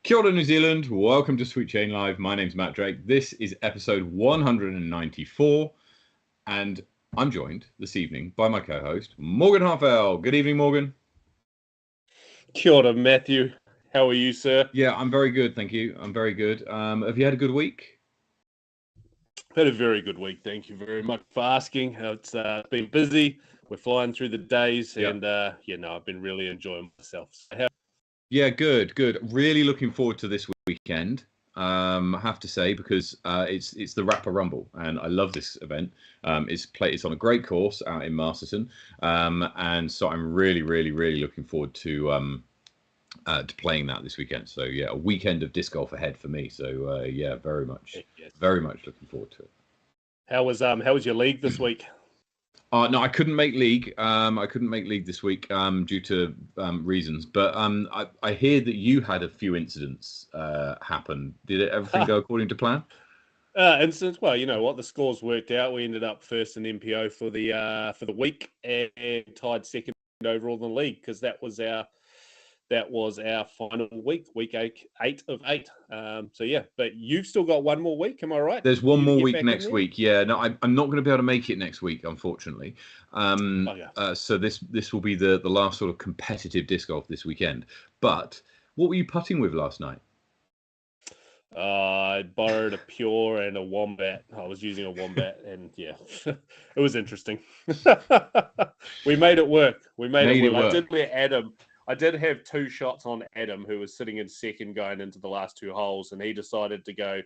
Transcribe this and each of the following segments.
Kia ora, New Zealand. Welcome to Sweet Chain Live. My name's Matt Drake. This is episode 194, and I'm joined this evening by my co-host, Morgan Harfell. Good evening, Morgan. Kia ora, Matthew. How are you, sir? Yeah, I'm very good, thank you. I'm very good. Have you had a good week? Had a very good week. Thank you very much for asking. It's been busy. We're flying through the days, and I've been really enjoying myself. Yeah, good. Really looking forward to this weekend. I have to say, because it's the Rapper Rumble, and I love this event. It's on a great course out in Masterton, and so I'm really looking forward to playing that this weekend. So yeah, a weekend of disc golf ahead for me. So very much looking forward to it. How was your league this week? No, I couldn't make league. I couldn't make league this week due to reasons. But I hear that you had a few incidents happen. Did everything go according to plan? Incidents. Well, you know what, the scores worked out. We ended up first in MPO for the week and tied second overall in the league because that was our final week 8 of 8. So yeah, but you've still got one more week. Am I right? There's one more week next week. Yeah, no, I'm not going to be able to make it next week, unfortunately. So this will be the last sort of competitive disc golf this weekend. But what were you putting with last night? I borrowed a Pure and a Wombat. I was using a Wombat, and yeah, it was interesting. We made it work. I did let Adam. I did have two shots on Adam, who was sitting in second going into the last two holes, and he decided to go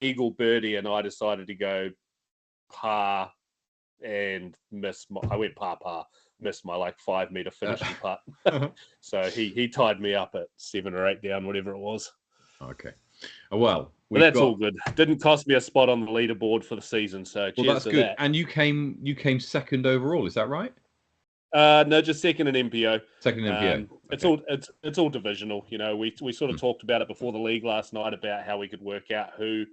eagle birdie, and I decided to go par and miss. I went par, missed my 5 meter finishing putt. So he tied me up at 7 or 8 down, whatever it was. Okay. Well, all good. Didn't cost me a spot on the leaderboard for the season, so cheers that's to good. that. And you came second overall, is that right? No, just second in MPO. Second in MPO. Okay. It's all divisional. You know, we sort of talked about it before the league last night about how we could work out who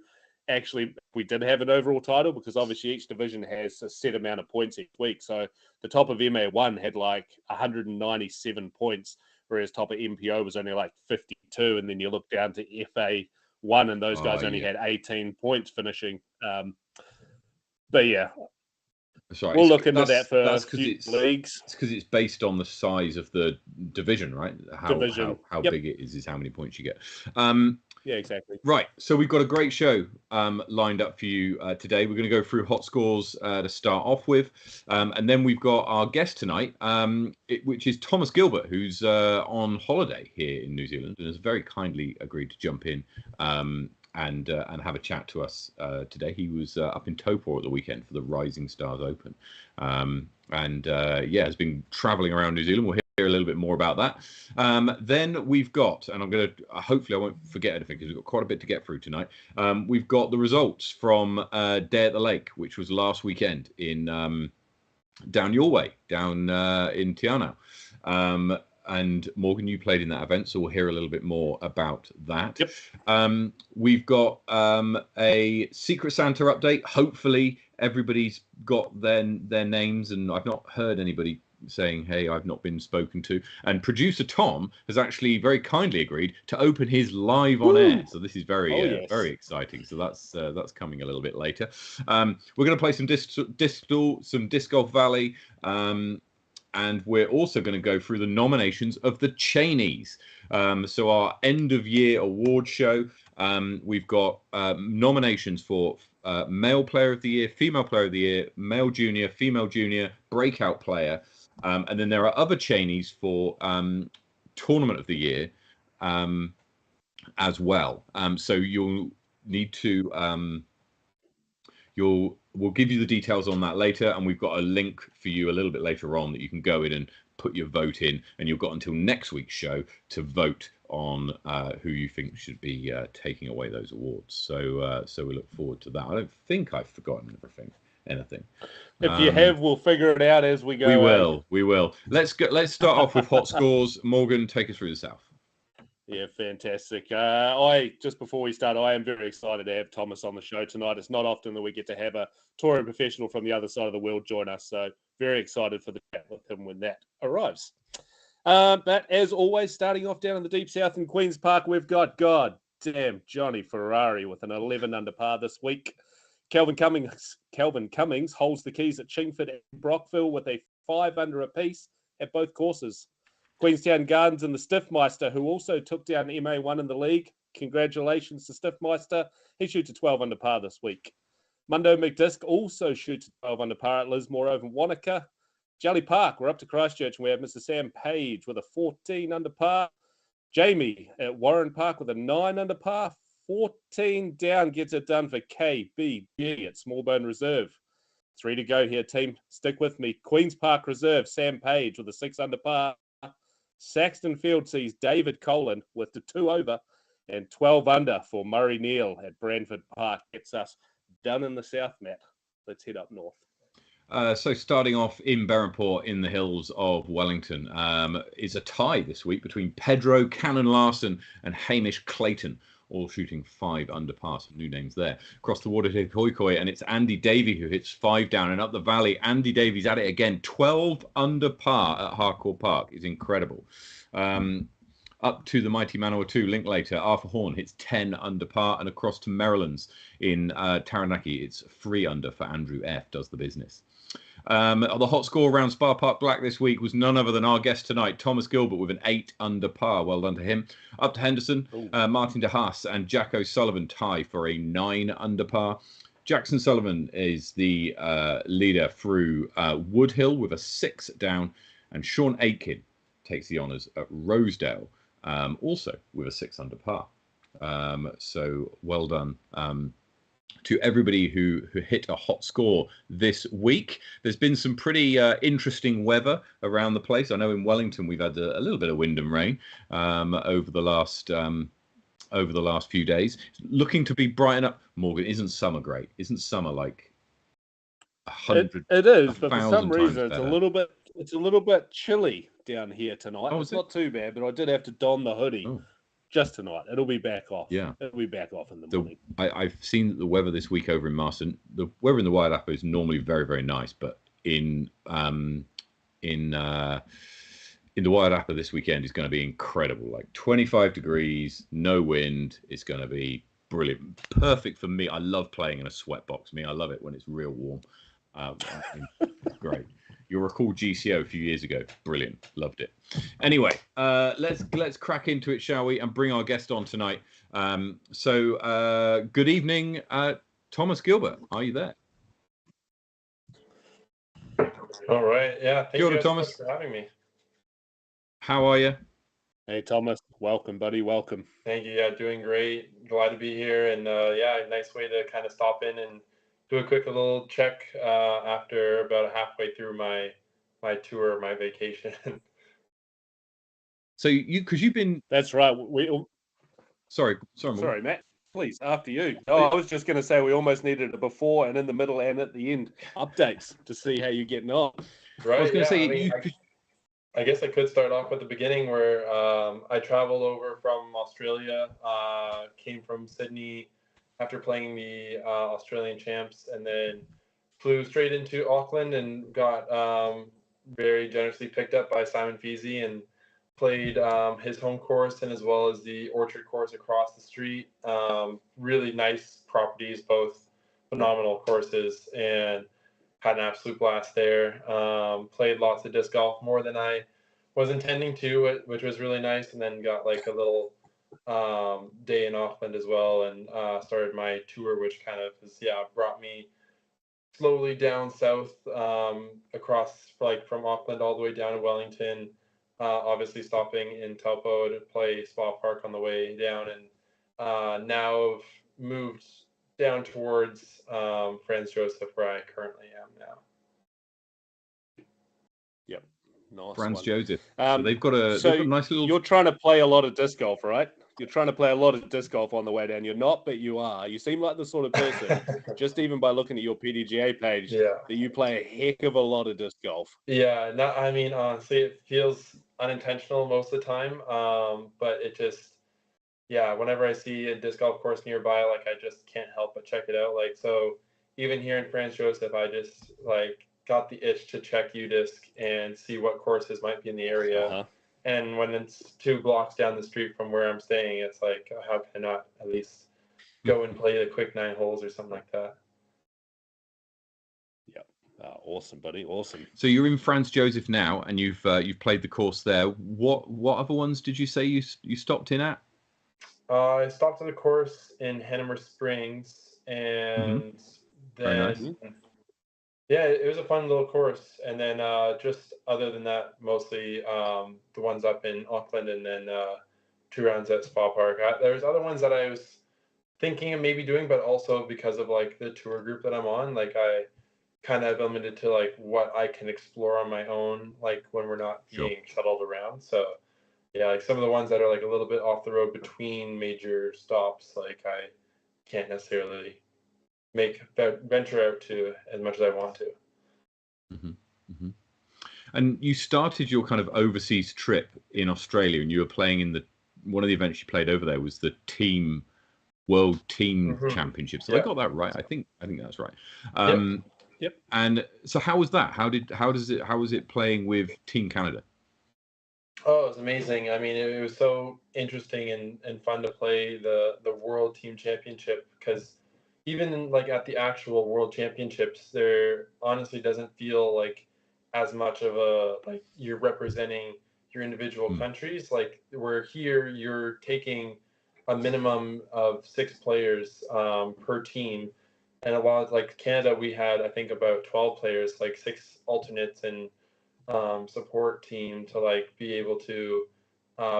actually we did have an overall title, because obviously each division has a set amount of points each week. So the top of MA1 had 197 points, whereas top of MPO was only 52, and then you look down to FA1 and those guys only had 18 points finishing. But yeah. Sorry, we'll look into that for future leagues. It's because it's based on the size of the division, right? How big it is how many points you get. Yeah, exactly. Right, so we've got a great show lined up for you today. We're going to go through hot scores to start off with, and then we've got our guest tonight, which is Thomas Gilbert, who's on holiday here in New Zealand and has very kindly agreed to jump in and have a chat to us today. He was up in Taupo at the weekend for the Rising Stars Open, has been travelling around New Zealand. We'll hear a little bit more about that. Then we've got, and I'm going to, hopefully I won't forget anything because we've got quite a bit to get through tonight. We've got the results from Day at the Lake, which was last weekend in down your way, down in Te Anau. And Morgan, you played in that event, so we'll hear a little bit more about that. Yep. We've got a Secret Santa update. Hopefully everybody's got their names, and I've not heard anybody saying, hey, I've not been spoken to. And producer Tom has actually very kindly agreed to open his live on air. So this is very exciting. So that's coming a little bit later. We're going to play some disc golf valley. And we're also going to go through the nominations of the Chainies. So our end of year award show, we've got nominations for male player of the year, female player of the year, male junior, female junior, breakout player. And then there are other Chainies for tournament of the year as well. So you'll need to... We'll give you the details on that later, and we've got a link for you a little bit later on that you can go in and put your vote in, and you've got until next week's show to vote on who you think should be taking away those awards. So we look forward to that. I don't think I've forgotten anything. If you have, we'll figure it out as we go. We will. Let's start off with hot scores. Morgan, take us through the South. Yeah, fantastic. Just before we start, I am very excited to have Thomas on the show tonight. It's not often that we get to have a touring professional from the other side of the world join us, so very excited for the chat with him when that arrives. But as always, starting off down in the deep south in Queen's Park, we've got God damn Johnny Ferrari with an 11 under par this week. Calvin Cummings holds the keys at Chingford and Brockville with a 5 under apiece at both courses. Queenstown Gardens and the Stiffmeister, who also took down MA1 in the league. Congratulations to Stiffmeister. He shoots a 12 under par this week. Mundo McDisc also shoots a 12 under par at Lismore over Wanaka. Jelly Park, we're up to Christchurch, and we have Mr. Sam Page with a 14 under par. Jamie at Warren Park with a 9 under par. 14 down gets it done for KBG at Smallbone Reserve. 3 to go here, team. Stick with me. Queen's Park Reserve, Sam Page with a 6 under par. Saxton Field sees David Colin with the 2 over, and 12 under for Murray Neal at Brantford Park. Gets us done in the south, Matt. Let's head up north. So starting off in Berrenport in the hills of Wellington is a tie this week between Pedro Cannon Larson and Hamish Clayton, all shooting 5 under par. Some new names there. Across the water to Hoikoi, and it's Andy Davey who hits 5 down, and up the valley, Andy Davies at it again. 12 under par at Harcourt Park is incredible. Up to the mighty Manawatu Linklater, Arthur Horn hits 10 under par, and across to Maryland's in Taranaki, it's 3 under for Andrew F. Does the business. The hot score around Spa Park Black this week was none other than our guest tonight, Thomas Gilbert, with an 8 under par. Well done to him. Up to Henderson, Martin De Haas and Jack O'Sullivan tie for a 9 under par. Jackson Sullivan is the leader through Woodhill with a 6 down, and Sean Aitken takes the honours at Rosedale, also with a 6 under par. So well done to everybody who hit a hot score this week. There's been some pretty interesting weather around the place. I know in Wellington we've had a little bit of wind and rain over the last few days. Looking to be brighten up. Morgan, isn't summer great? Isn't summer like 100? It is, but for some reason it's a little bit chilly down here tonight. Oh, it's not too bad, but I did have to don the hoodie. Oh. Just tonight. It'll be back off. Yeah. It'll be back off in the morning. I've seen that the weather this week over in Marston, the weather in the Waiarapa is normally very, very nice, but in the Waiarapa this weekend is going to be incredible. Like 25 degrees, no wind. It's going to be brilliant. Perfect for me. I love playing in a sweat box. I love it when it's real warm. It's great. You'll recall GCO a few years ago. Brilliant. Loved it. Anyway, let's crack into it, shall we, and bring our guest on tonight. Good evening, Thomas Gilbert. Are you there? All right. Yeah. Thank you Thomas, for having me. How are you? Hey, Thomas. Welcome, buddy. Welcome. Thank you. Yeah, doing great. Glad to be here. And nice way to kind of stop in and do a quick little check after about halfway through my tour, my vacation. So you've been. That's right. Sorry, Matt. Please, after you. Oh, I was just going to say we almost needed a before and in the middle and at the end updates to see how you're getting on. Right. I was going to say I guess I could start off at the beginning where I traveled over from Australia, came from Sydney after playing the Australian champs, and then flew straight into Auckland and got very generously picked up by Simon Feasy and played his home course and as well as the Orchard course across the street. Really nice properties, both phenomenal courses, and had an absolute blast there. Played lots of disc golf, more than I was intending to, which was really nice, and then got like a little day in Auckland as well, and started my tour, which kind of has brought me slowly down south, across like from Auckland all the way down to Wellington, obviously stopping in Taupo to play Spa Park on the way down, and now I've moved down towards Franz Josef, where I currently am now. Yep. Nice Franz one. Josef. So they've got a nice little. You're trying to play a lot of disc golf, right? You're trying to play a lot of disc golf on the way down. You're not, but you are. You seem like the sort of person, just even by looking at your PDGA page, that you play a heck of a lot of disc golf. Yeah, honestly, it feels unintentional most of the time, but it just, whenever I see a disc golf course nearby, like I just can't help but check it out. Like, so even here in Franz Josef, I just like got the itch to check UDisc and see what courses might be in the area. And when it's 2 blocks down the street from where I'm staying, it's like, how can I not at least go and play the quick 9 holes or something like that? Yeah. Awesome, buddy. Awesome. So you're in Franz Josef now, and you've played the course there. What other ones did you say you stopped in at? I stopped at a course in Hanover Springs, and Very nice. then yeah, it was a fun little course. And then just other than that, mostly the ones up in Auckland, and then 2 rounds at Spa Park. There's other ones that I was thinking of maybe doing, but also because of like the tour group that I'm on, like I kind of limited to like what I can explore on my own, like when we're not being shuttled around. So yeah, like some of the ones that are like a little bit off the road between major stops, like I can't necessarily venture out to as much as I want to. And you started your kind of overseas trip in Australia, and you were playing in one of the events you played over there was the World Team Championship. So I got that right. I think that's right. Yep. And so how was that? How was it playing with Team Canada? Oh, it was amazing. I mean, it was so interesting and fun to play the World Team Championship, because even like at the actual World Championships, there honestly doesn't feel like as much of a like you're representing your individual countries. Like where here, you're taking a minimum of 6 players per team, and a lot of like Canada, we had I think about 12 players, like 6 alternates and support team to like be able to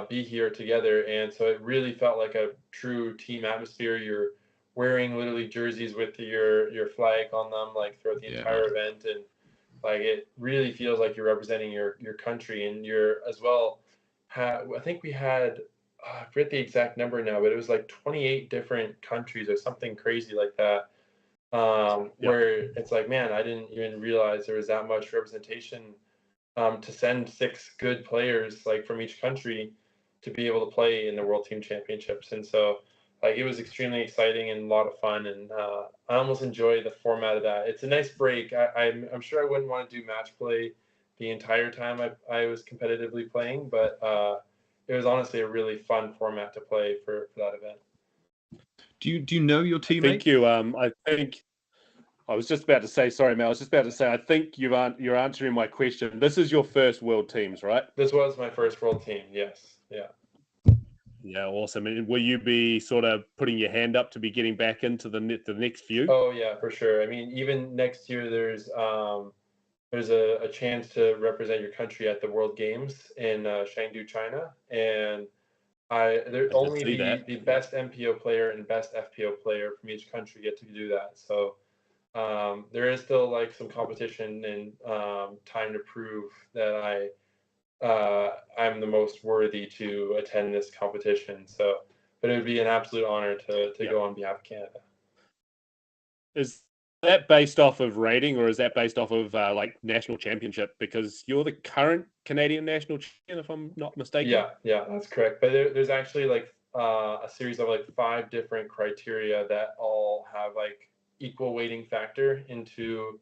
be here together. And so it really felt like a true team atmosphere. You're wearing literally jerseys with your flag on them like throughout the entire event, and like it really feels like you're representing your country. And you're as well I think we had I forget the exact number now, but it was like 28 different countries or something crazy like that, where it's like, man, I didn't even realize there was that much representation, to send 6 good players like from each country to be able to play in the World Team Championships. And so like it was extremely exciting and a lot of fun, and I almost enjoy the format of that. It's a nice break. I'm sure I wouldn't want to do match play the entire time I was competitively playing, but it was honestly a really fun format to play for that event. Do you know your teammate? I was just about to say, sorry, Mel. I was just about to say, I think you're answering my question. This is your first World Teams, right? This was my first World Team. Yes. Yeah. Yeah, awesome. And will you be sort of putting your hand up to be getting back into the next few? Oh yeah, for sure. I mean, even next year, there's a chance to represent your country at the World Games in Chengdu, China, and only the best MPO player and best FPO player from each country get to do that. So there is still like some competition and time to prove that I'm the most worthy to attend this competition. So, but it would be an absolute honor to go on behalf of Canada. Is that based off of rating, or is that based off of like national championship? Because you're the current Canadian national champion, if I'm not mistaken. Yeah, that's correct. But there's actually like a series of like 5 different criteria that all have like equal weighting factor into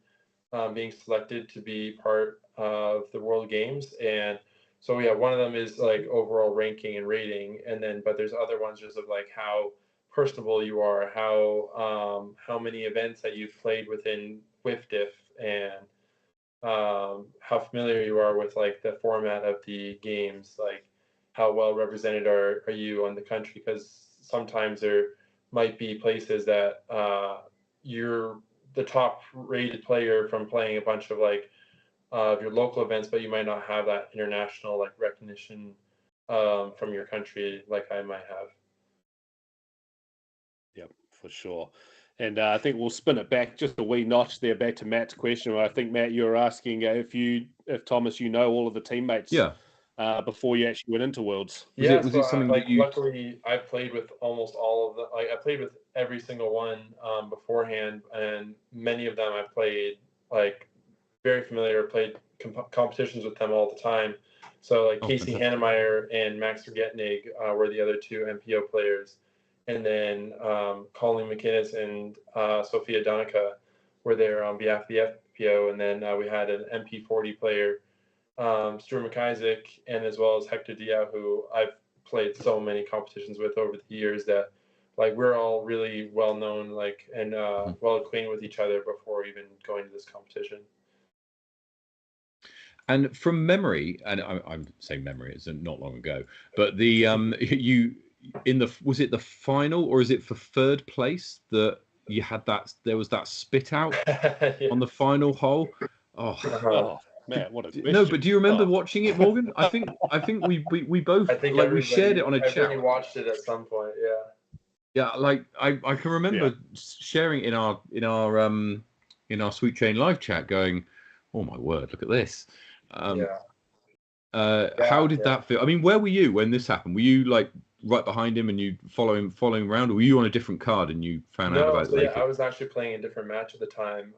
being selected to be part of the World Games. And so yeah, one of them is like overall ranking and rating, and then but there's other ones just of like how personable you are, how many events that you've played within WIFDIF, and how familiar you are with like the format of the games, like how well represented are you on the country, because sometimes there might be places that you're the top rated player from playing a bunch of like of your local events, but you might not have that international like recognition from your country like I might have. Yep, for sure. And I think we'll spin it back just a wee notch there, back to Matt's question. I think, Matt, you were asking if Thomas, you know all of the teammates before you actually went into Worlds. Was it something like luckily I played with almost all of them. Like I played with every single one beforehand, and many of them I played like very familiar, played competitions with them all the time. So like Casey Hannemeyer and Max Rogetnig were the other 2 MPO players. And then Colleen McInnes and Sophia Donica were there on behalf of the FPO. And then we had an MP40 player Stuart McIsaac, and as well as Hector Diao, who I've played so many competitions with over the years that like we're all really well known, like, and well acquainted with each other before even going to this competition. And from memory, and I'm saying memory, it's not long ago, but the you was it the final, or is it for third place that you had that there was that spit out Yeah. on the final hole? Oh man, what a question. No, but do you remember watching it, Morgan? I think we both, I think like, we shared it on a chat. Everybody watched it at some point. Yeah. Yeah, like I can remember sharing in our Sweet Chain Live chat, going, "Oh my word, look at this." How did that feel? I mean, where were you when this happened? Were you like right behind him and you following around, or were you on a different card and you found out about it later? Yeah, I was actually playing a different match at the time,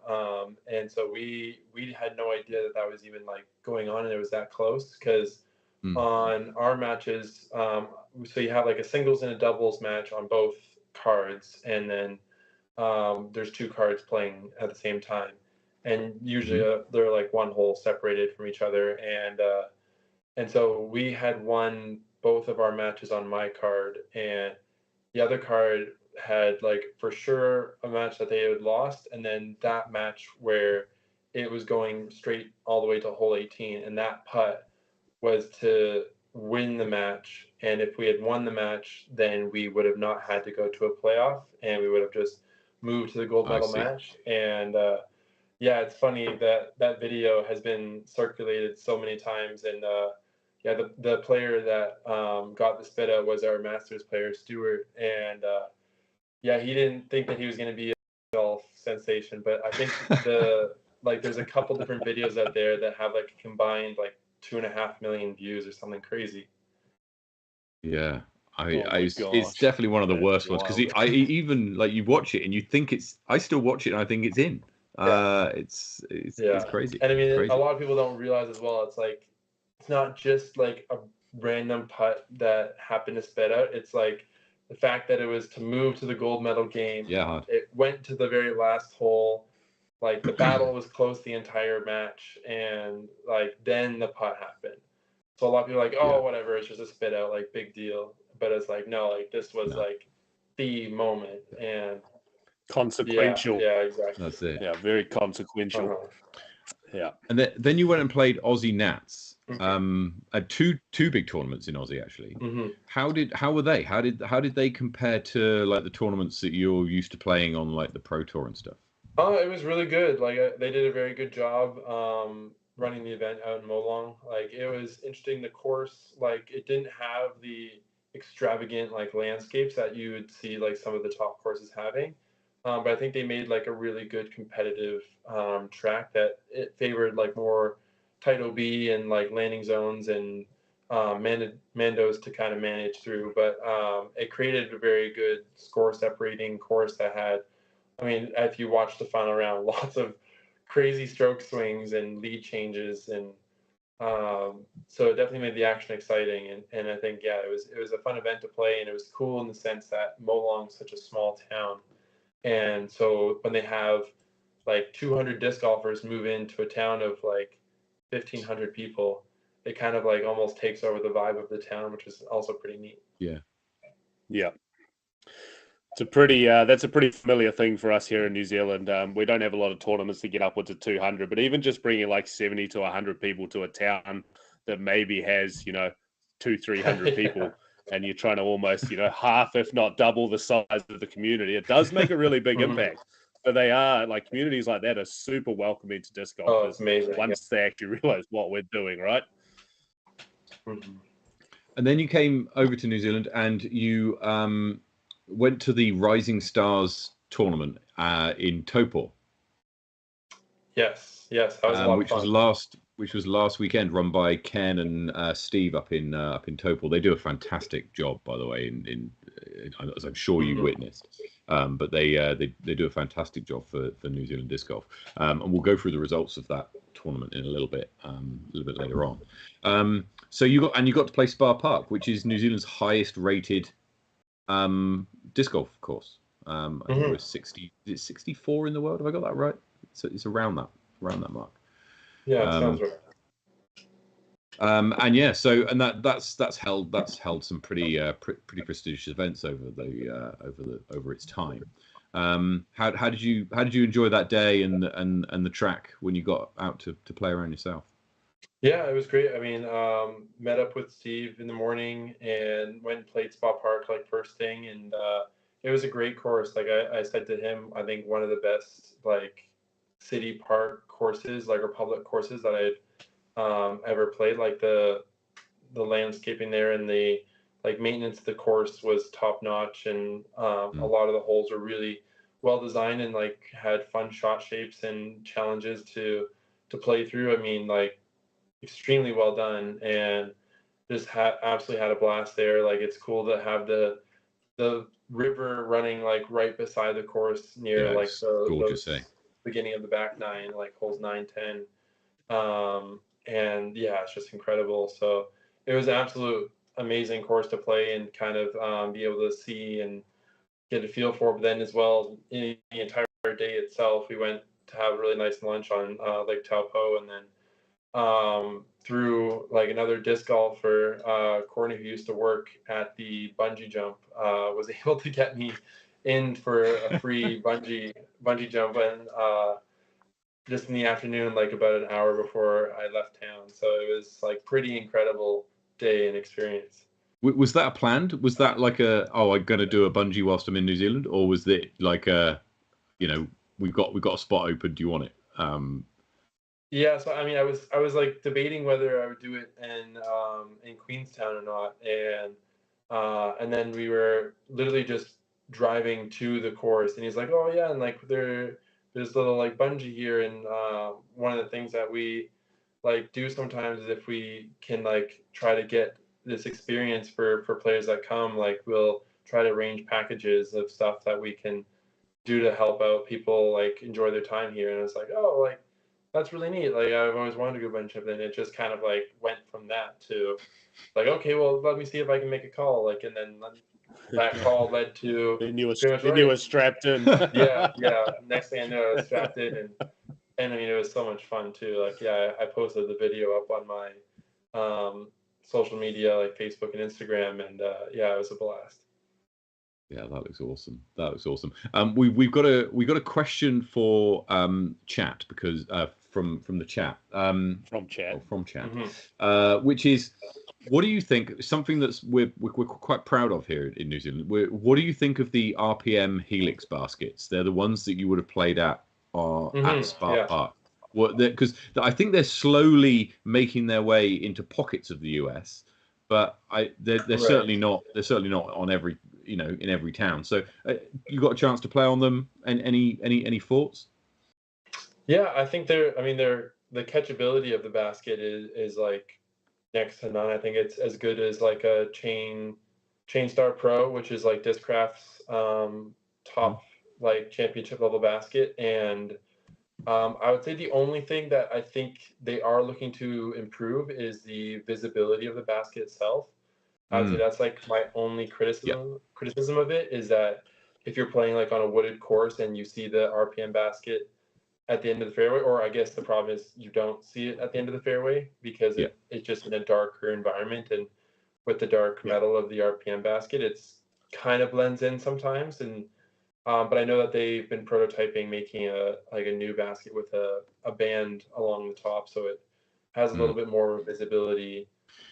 and so we had no idea that was even like going on, and it was that close because on our matches, so you have like a singles and a doubles match on both cards, and then there's two cards playing at the same time, and usually they're like one hole separated from each other, and so we had won both of our matches on my card, and the other card had like for sure a match that they had lost, and then that match where it was going straight all the way to hole 18, and that putt was to win the match. And if we had won the match, then we would have not had to go to a playoff, and we would have just moved to the gold medal match. And yeah, it's funny that that video has been circulated so many times, and yeah, the player that got the spit out was our Masters player, Stuart, and yeah, he didn't think that he was going to be a golf sensation, but I think there's a couple different videos out there that have like a combined like 2.5 million views or something crazy. Yeah, it's definitely one of the worst ones, because I even like you watch it and you think I still watch it and I think it's in. It's crazy. And I mean, a lot of people don't realize as well. It's like it's not just like a random putt that happened to spit out. It's like the fact that it was to move to the gold medal game. Yeah, it went to the very last hole. Like the battle was close the entire match, and like then the putt happened. So a lot of people are like, oh, whatever, it's just a spit out, like big deal. But it's like, no, like this was like the moment, and consequential. Yeah, exactly. That's it. Yeah, very consequential. Yeah. And then you went and played Aussie Nats. At two big tournaments in Aussie, actually. How were they? How did they compare to like the tournaments that you're used to playing on, like the Pro Tour and stuff? Oh, it was really good. Like they did a very good job running the event out in Molong. Like it was interesting. The course, like it didn't have the extravagant like landscapes that you would see like some of the top courses having. But I think they made like a really good competitive track that it favored like more tight OB and like landing zones and mandos to kind of manage through. But it created a very good score separating course that had, I mean, if you watch the final round, lots of crazy stroke swings and lead changes, and so it definitely made the action exciting. And I think it was a fun event to play, and it was cool in the sense that Molong's such a small town, and so when they have like 200 disc golfers move into a town of like 1,500 people, it kind of like almost takes over the vibe of the town, which is also pretty neat. Yeah. It's a pretty that's a pretty familiar thing for us here in New Zealand. We don't have a lot of tournaments to get upwards of 200, but even just bringing like 70 to 100 people to a town that maybe has 200-300 people, and you're trying to almost half, if not double, the size of the community. It does make a really big impact. But they are like communities like that are super welcoming to disc golfers. Oh, it's amazing. Once they actually realize what we're doing, right? And then you came over to New Zealand and you went to the Rising Stars tournament in Taupo. Yes, that was a lot of fun. Which was last weekend, run by Ken and Steve up in Taupo. They do a fantastic job, by the way, as I'm sure you witnessed. But they do a fantastic job for New Zealand disc golf. And we'll go through the results of that tournament in a little bit later on. So you got to play Spa Park, which is New Zealand's highest rated disc golf course. I think it was 60. Is it 64 in the world? Have I got that right? So it's around that mark. Yeah, it sounds right. And yeah, so and that's held some pretty pretty prestigious events over its time. How did you enjoy that day and the track when you got out to play around yourself? Yeah, it was great. I mean, met up with Steve in the morning and went and played Spa Park like first thing, and it was a great course. Like I said to him, I think one of the best like city park courses, like or public courses that I'd ever played. Like the landscaping there and the like maintenance of the course was top notch, and a lot of the holes were really well designed and like had fun shot shapes and challenges to play through. I mean, like extremely well done, and just absolutely had a blast there. Like it's cool to have the river running like right beside the course near like the beginning of the back nine, like holes 9, 10. And yeah, it's just incredible. So it was an absolute amazing course to play and kind of be able to see and get a feel for. But then as well, in the entire day itself, we went to have a really nice lunch on Lake Taupo, and then through like another disc golfer, Courtney, who used to work at the bungee jump, was able to get me in for a free bungee jump, and just in the afternoon, like about an hour before I left town. So it was like pretty incredible day and experience. Was that planned? Was that like I'm going to do a bungee whilst I'm in New Zealand, or was it like we've got a spot open, do you want it? Yeah, so I mean, I was like debating whether I would do it in Queenstown or not, and then we were literally just driving to the course, and he's like, "Oh yeah, and like there's little like bungee here, and one of the things that we like do sometimes is if we can like try to get this experience for players that come, like we'll try to arrange packages of stuff that we can do to help out people like enjoy their time here." And I was like, "Oh, like." That's really neat. Like I've always wanted to go bungee jumping, and it just kind of like went from that to like, okay, well, let me see if I can make a call. Like, and then that call led to then you were strapped in. yeah. Next thing I know, I was strapped in, and I mean, it was so much fun too. Like, yeah, I posted the video up on my social media, like Facebook and Instagram, and yeah, it was a blast. Yeah, that looks awesome. We've got a question for chat because from the chat from chat Mm-hmm. which is, what do you think? Something that's we're quite proud of here in New Zealand. What do you think of the RPM Helix baskets? They're the ones that you would have played at Spa Park. Because I think they're slowly making their way into pockets of the US, but they're certainly not on every in every town. So you got a chance to play on them, and any thoughts? Yeah, I think the catchability of the basket is like next to none. I think it's as good as like a Chain Star Pro, which is like Discraft's top like championship level basket. And I would say the only thing that I think they are looking to improve is the visibility of the basket itself. I would say that's like my only criticism of it, is that if you're playing like on a wooded course and you see the RPM basket at the end of the fairway, or I guess the problem is you don't see it at the end of the fairway because it's just in a darker environment, and with the dark metal of the RPM basket, it's kind of blends in sometimes. And but I know that they've been prototyping making a new basket with a band along the top, so it has a little bit more visibility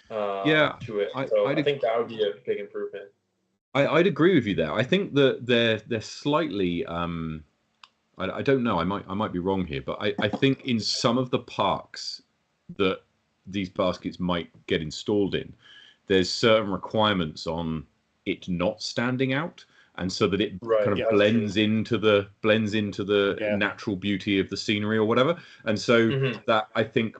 to it. I think that would be a big improvement. I'd agree with you there. I think that they're slightly I don't know. I might be wrong here, but I think in some of the parks that these baskets might get installed in, there's certain requirements on it not standing out, and so that it kind of blends into the natural beauty of the scenery or whatever. And so that I think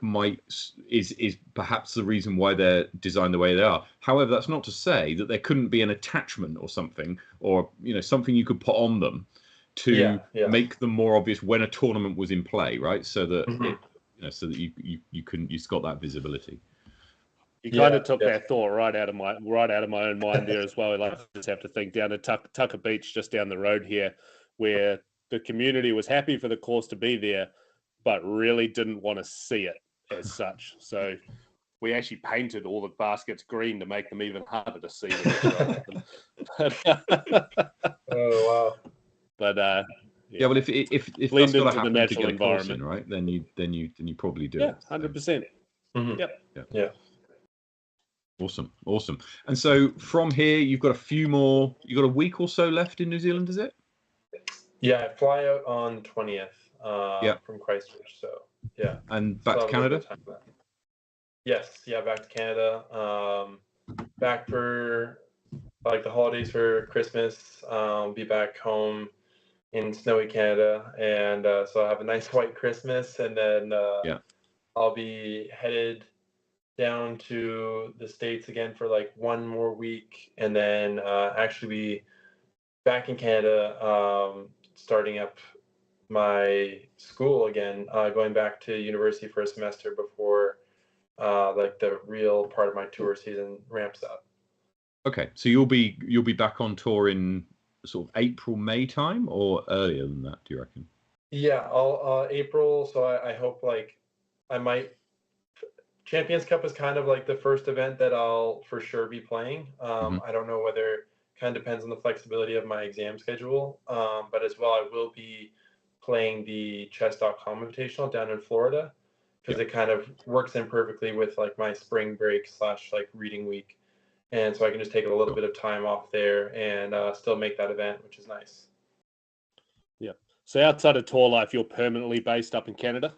is perhaps the reason why they're designed the way they are. However, that's not to say that there couldn't be an attachment or something, or something you could put on them to make them more obvious when a tournament was in play, right? So that you've got that visibility. You kind of took that thought right out of my own mind there as well. Like, I just have to think down to Tucker Beach, just down the road here, where the community was happy for the course to be there, but really didn't want to see it as such. So we actually painted all the baskets green to make them even harder to see. Oh wow! But yeah, well, if blend that's got to into the happen to natural get a course in, environment, right? Then you probably do yeah, it. 100%. Yep. Yeah. Awesome. And so from here, you've got a few more. You got a week or so left in New Zealand, is it? Yeah, I fly out on the 20th from Christchurch. So yeah, and back to Canada. Yes, yeah, back to Canada. Back for like the holidays for Christmas. Be back home in snowy Canada, and so I have a nice white Christmas, and then I'll be headed down to the States again for like one more week, and then actually be back in Canada, starting up my school again, going back to university for a semester before like the real part of my tour season ramps up. Okay, so you'll be back on tour in sort of April, May time, or earlier than that, do you reckon? Yeah, I'll April. So I hope like I might. Champions Cup is kind of like the first event that I'll for sure be playing. I don't know whether, kind of depends on the flexibility of my exam schedule. But as well, I will be playing the chess.com invitational down in Florida because it kind of works in perfectly with like my spring break / like reading week. And so I can just take a little bit of time off there and still make that event, which is nice. Yeah. So outside of tour life, you're permanently based up in Canada?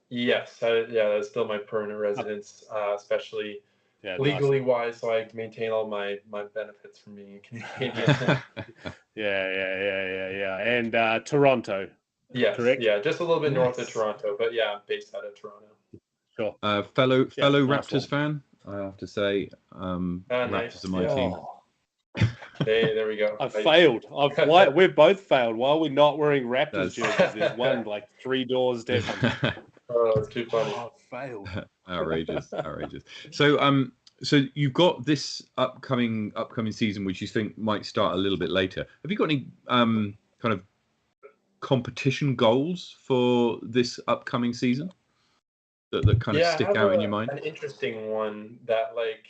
Yes. That's still my permanent residence, especially legally wise, so I maintain all my benefits from being a Canadian. Yeah. And Toronto. Yes. Correct? Yeah, just a little bit north of Toronto, but yeah, I'm based out of Toronto. Sure. Fellow Raptors fan, I have to say, Raptors nice. are my team. Hey, there we go. I failed. We've both failed. Why are we not wearing Raptors jerseys? There's one like 3 doors down. Oh, it's too funny. Oh, I failed. Outrageous. So you've got this upcoming season, which you think might start a little bit later. Have you got any kind of competition goals for this upcoming season that kind of stick out in your mind? An interesting one that like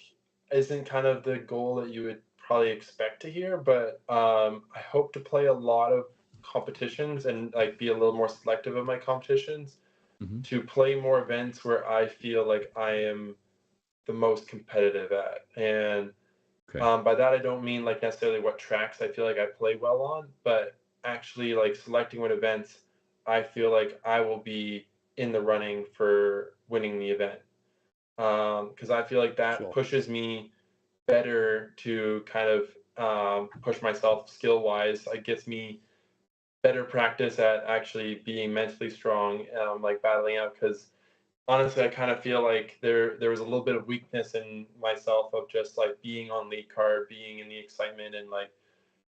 isn't kind of the goal that you would probably expect to hear, but I hope to play a lot of competitions and like be a little more selective of my competitions to play more events where I feel like I am the most competitive at. And by that I don't mean like necessarily what tracks I feel like I play well on, but actually like selecting what events I feel like I will be in the running for winning the event. Because I feel like that pushes me better to kind of push myself skill wise. It gets me better practice at actually being mentally strong, like battling out. Because honestly, I kind of feel like there was a little bit of weakness in myself of just like being on lead card, being in the excitement, and like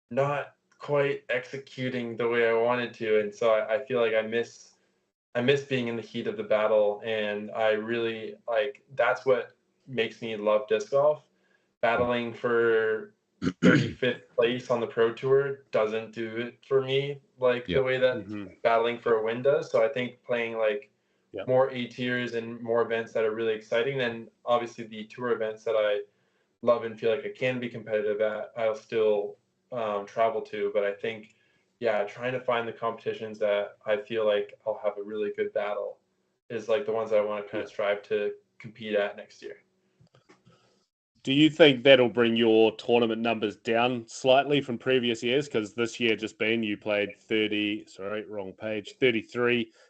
not quite executing the way I wanted to. And so I feel like I miss being in the heat of the battle, and I really like that's what makes me love disc golf. Battling for 35th place on the pro tour doesn't do it for me like the way that battling for a win does. So I think playing like more A tiers and more events that are really exciting, then obviously the tour events that I love and feel like I can be competitive at, I'll still travel to. But I think trying to find the competitions that I feel like I'll have a really good battle is like the ones that I want to kind of strive to compete at next year. Do you think that'll bring your tournament numbers down slightly from previous years? Because this year you played 33,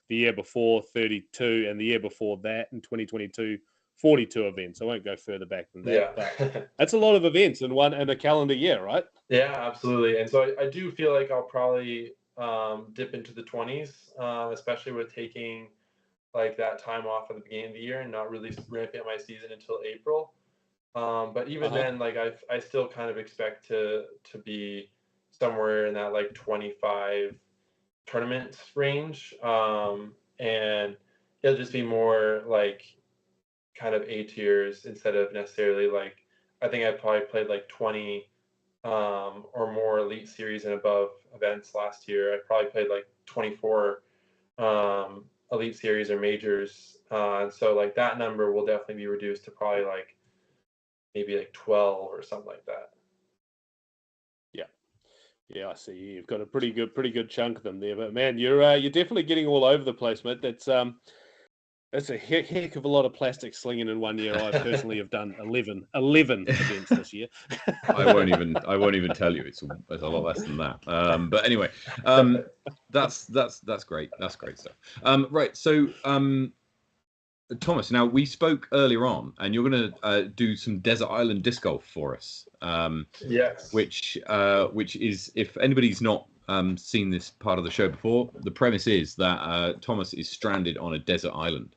the year before 32, and the year before that in 2022, 42 events. I won't go further back than that. But that's a lot of events in a calendar year, right? Yeah, absolutely. And so I do feel like I'll probably dip into the 20s, especially with taking like that time off at the beginning of the year and not really ramping up my season until April. But even then, like I still kind of expect to be somewhere in that like 25 tournaments range. And it'll just be more like kind of A tiers instead of necessarily like, I think I probably played like 20 or more Elite Series and above events last year. I probably played like 24 Elite Series or majors. So like that number will definitely be reduced to probably like maybe like 12 or something like that. Yeah, I see. You've got a pretty good chunk of them there. But man, you're definitely getting all over the place, mate. That's a heck of a lot of plastic slinging in 1 year. I personally have done 11 events this year. I won't even tell you. It's a lot less than that. But anyway, that's great. That's great stuff. Right. So, Thomas, now we spoke earlier on, and you're going to do some desert island disc golf for us. Yes. Which is, if anybody's not seen this part of the show before, the premise is that Thomas is stranded on a desert island.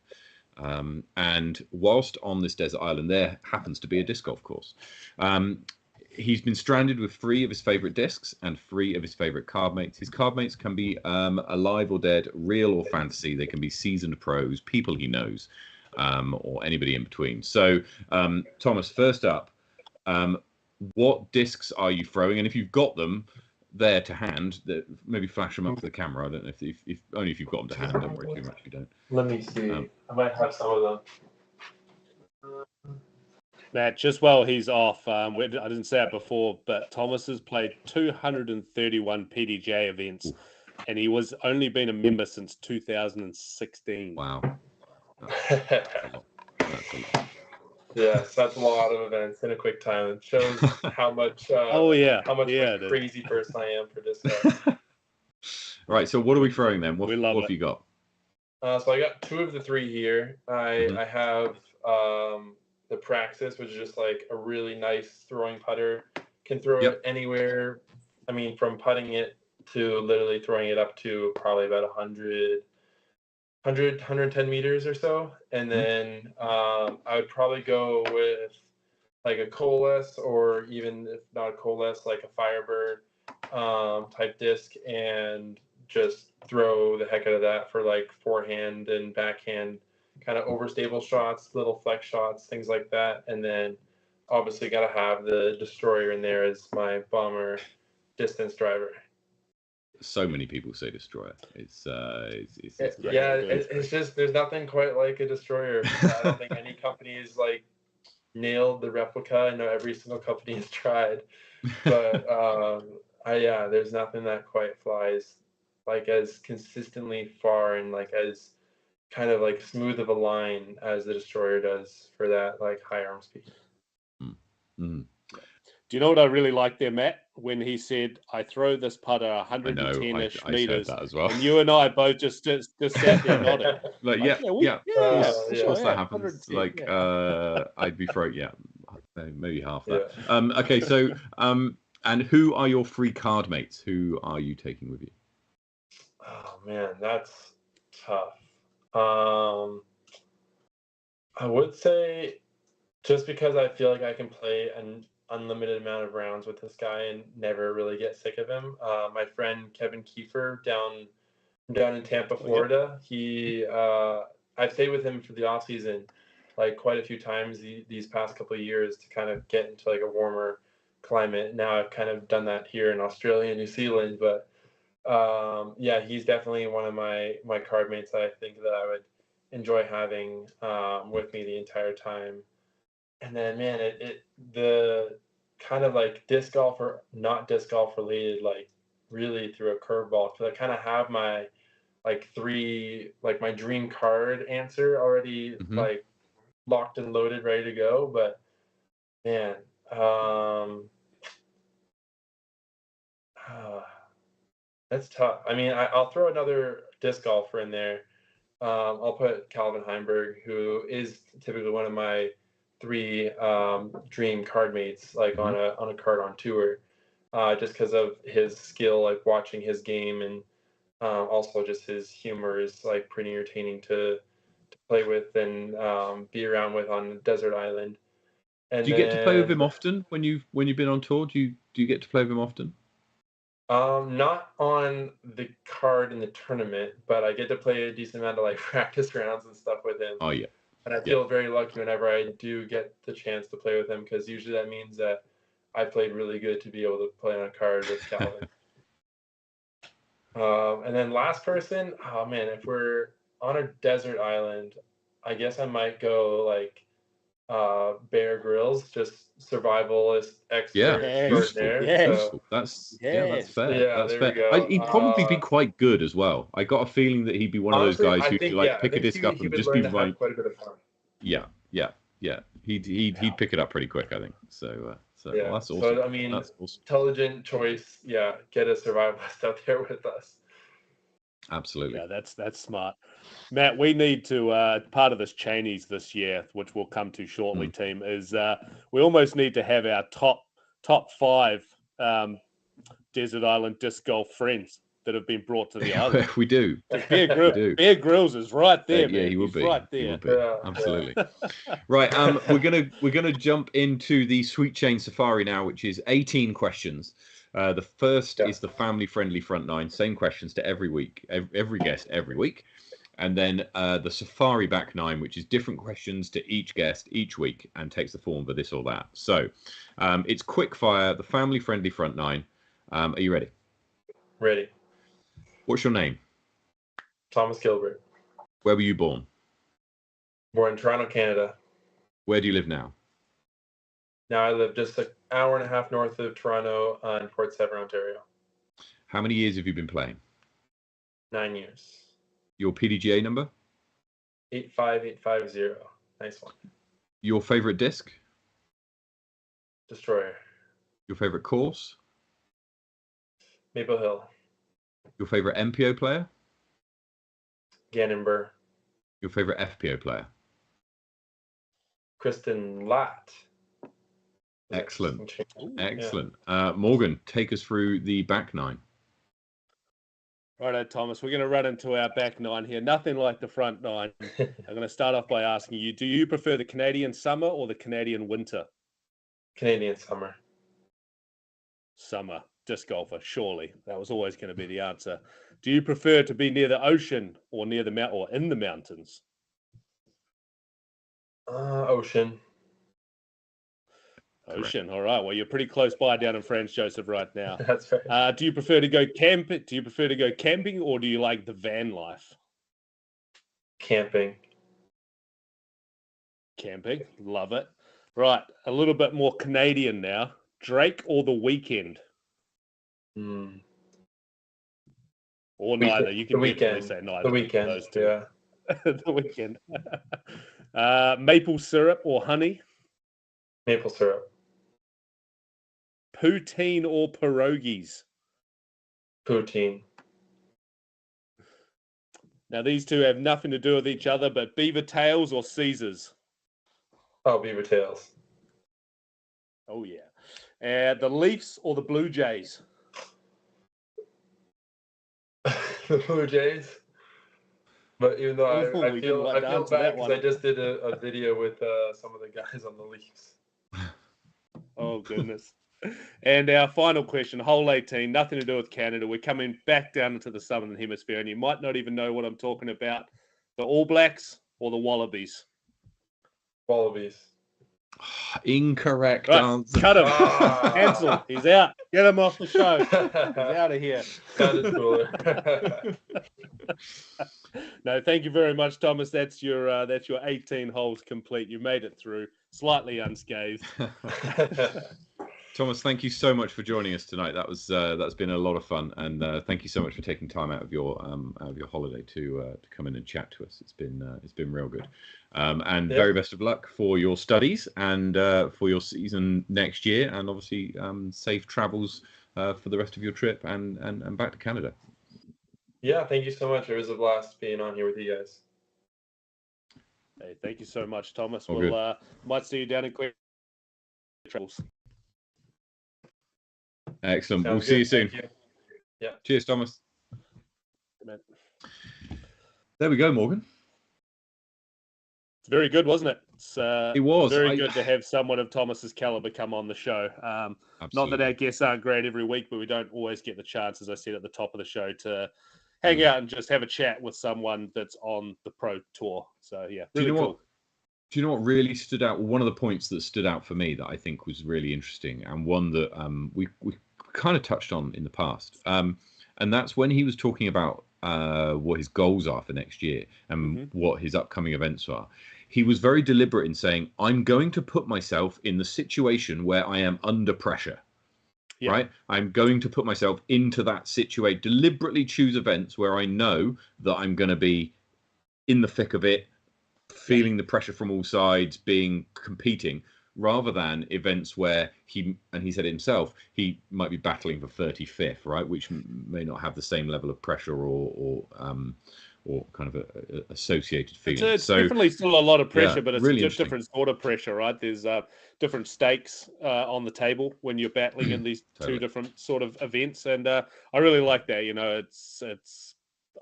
And whilst on this desert island, there happens to be a disc golf course. He's been stranded with 3 of his favorite discs and 3 of his favorite card mates. His card mates can be alive or dead, real or fantasy. They can be seasoned pros, people he knows, or anybody in between. So, Thomas, first up, what discs are you throwing? And if you've got them there to hand, maybe flash them up to the camera. I don't know if only if you've got them to hand. Don't worry too much if you don't. Let me see. I might have some of them. Matt, just while he's off, I didn't say it before, but Thomas has played 231 PDJ events, and he was only been a member since 2016. Wow. That's a lot. Yes, that's a lot of events in a quick time. It shows how much crazy person I am for this stuff. Right, so what are we throwing then? What have you got? So I got 2 of the 3 here. I have the Praxis, which is just like a really nice throwing putter. Can throw it anywhere. I mean, from putting it to literally throwing it up to probably about 110 meters or so. And then I would probably go with like a Coalesce, or even if not a Coalesce, like a Firebird type disc, and just throw the heck out of that for like forehand and backhand kind of overstable shots, little flex shots, things like that. And then obviously got to have the Destroyer in there as my bomber distance driver. So many people say Destroyer. It's great. Yeah, it's just, there's nothing quite like a Destroyer. I don't think any company has like nailed the replica. I know every single company has tried, but there's nothing that quite flies like as consistently far and like as kind of like smooth of a line as the Destroyer does for that like high arm speed. Do you know what I really like there, Matt? When he said, "I throw this putter 110-ish meters," that as well. And you and I both just sat there nodding. Of course that happens. Like I'd be throwing maybe half that. Okay, so and who are your 3 card mates? Who are you taking with you? Oh man, that's tough. I would say, just because I feel like I can play an unlimited amount of rounds with this guy and never really get sick of him. My friend Kevin Kiefer down in Tampa, Florida. He I've stayed with him for the off season like quite a few times these past couple of years to kind of get into like a warmer climate. Now I've kind of done that here in Australia and New Zealand, but he's definitely one of my card mates that I think that I would enjoy having with me the entire time. And then, man, the kind of like disc golf or not disc golf related, like really threw a curveball, because I kind of have my like 3, like my dream card answer already like locked and loaded, ready to go. But man, that's tough. I mean, I'll throw another disc golfer in there. I'll put Calvin Heimberg, who is typically one of my 3 dream card mates, like on a card on tour, just because of his skill, like watching his game, and also just his humor is like pretty entertaining to play with and be around with on a desert island. And do you get to play with him often when you've been on tour? Do you get to play with him often? Not on the card in the tournament, but I get to play a decent amount of like practice rounds and stuff with him. Oh yeah. And I feel very lucky whenever I do get the chance to play with him, because usually that means that I played really good to be able to play on a card with Calvin. And then last person, oh man, if we're on a desert island, I guess I might go like Bear Grylls, just survivalist expert Yes. extraordinaire. Yes. So Useful. That's Yes. fair. yeah, That's there fair. we go. He'd probably be quite good as well. I got a feeling that he'd be one of those Honestly, guys I who think like I pick a think disc up he and would just learn be to right. have quite a bit of fun. Yeah. He'd pick it up pretty quick, I think. So Yeah. well, that's awesome. So I mean, That's awesome. intelligent choice. Yeah, get a survivalist out there with us. Absolutely. Yeah, that's smart. Matt, we need to part of this Chainies this year, which we'll come to shortly. Team is we almost need to have our top 5 desert island disc golf friends that have been brought to the island. We do. Bear Grylls is right there, yeah, man. he will He's be. right He there. will be. Yeah, Absolutely. Right. We're gonna jump into the Sweet Chain Safari now, which is 18 questions. The first is the family-friendly front 9. Same questions to every week, every guest every week, and then the Safari back 9, which is different questions to each guest each week, and takes the form of this or that. So it's quick fire. The family-friendly front 9. Are you ready? Ready. What's your name? Thomas Gilbert. Where were you born? Born in Toronto, Canada. Where do you live now? Now I live just an hour and a half north of Toronto in Port Severn, Ontario. How many years have you been playing? 9 years. Your PDGA number? 85850. Nice one. Your favorite disc? Destroyer. Your favorite course? Maple Hill. Your favorite MPO player? Gannonburr. Your favorite FPO player? Kristen Latt. Excellent. Ooh, Excellent. Morgan, take us through the back 9. Righto, Thomas. We're going to run into our back 9 here. Nothing like the front 9. I'm going to start off by asking you, do you prefer the Canadian summer or the Canadian winter? Canadian summer. Summer. Disc golfer, surely. That was always going to be the answer. Do you prefer to be near the ocean or near the mountain or in the mountains? Ocean. Ocean. Correct. All right. Well, you're pretty close by down in Franz Joseph right now. That's right. Do you prefer to go camp? Do you prefer to go camping or do you like the van life? Camping. Camping. Love it. Right. A little bit more Canadian now. Drake or The Weeknd? Or neither. You can definitely say neither. The Weeknd. Those two. Yeah. The Weeknd. Maple syrup or honey? Maple syrup. Poutine or pierogies? Poutine. Now, these two have nothing to do with each other, but beaver tails or Caesars? Oh, beaver tails. Oh, yeah. The Leafs or the Blue Jays? The Blue Jays. But even though I feel bad because I just did a video with some of the guys on the Leafs. Oh, goodness. And our final question, hole 18, nothing to do with Canada. We're coming back down into the Southern Hemisphere, and you might not even know what I'm talking about. The All Blacks or the Wallabies? Wallabies. Incorrect right, answer. Cut him. Cancel. He's out. Get him off the show. He's out of here. That is cooler. No, thank you very much, Thomas. That's your 18 holes complete. You made it through, slightly unscathed. Thomas, thank you so much for joining us tonight. That's been a lot of fun, and thank you so much for taking time out of your holiday to come in and chat to us. It's been real good, and very best of luck for your studies and for your season next year, and obviously safe travels for the rest of your trip and back to Canada. Yeah, thank you so much. It was a blast being on here with you guys. Hey, thank you so much, Thomas. All we'll might see you down in Quick Travels. Excellent. Sounds we'll see you soon. you. Yeah. Cheers, Thomas. Man. There we go, Morgan. It's very good, wasn't it? It was very good to have someone of Thomas's caliber come on the show. Not that our guests aren't great every week, but we don't always get the chance, as I said at the top of the show, to hang out and just have a chat with someone that's on the pro tour. So yeah, really cool. Do you know what really stood out? One of the points that stood out for me that I think was really interesting, and one that we kind of touched on in the past, and that's when he was talking about what his goals are for next year and what his upcoming events are, he was very deliberate in saying, I'm going to put myself in the situation where I am under pressure. Yeah. Right? I'm going to put myself into that situation, deliberately choose events where I know that I'm going to be in the thick of it, feeling the pressure from all sides, competing, rather than events where he said it himself, he might be battling for 35th, right? Which may not have the same level of pressure or kind of a associated feeling. It's definitely still a lot of pressure, but it's really a different sort of pressure, right? There's different stakes on the table when you're battling in these two different sort of events, and I really like that. You know, it's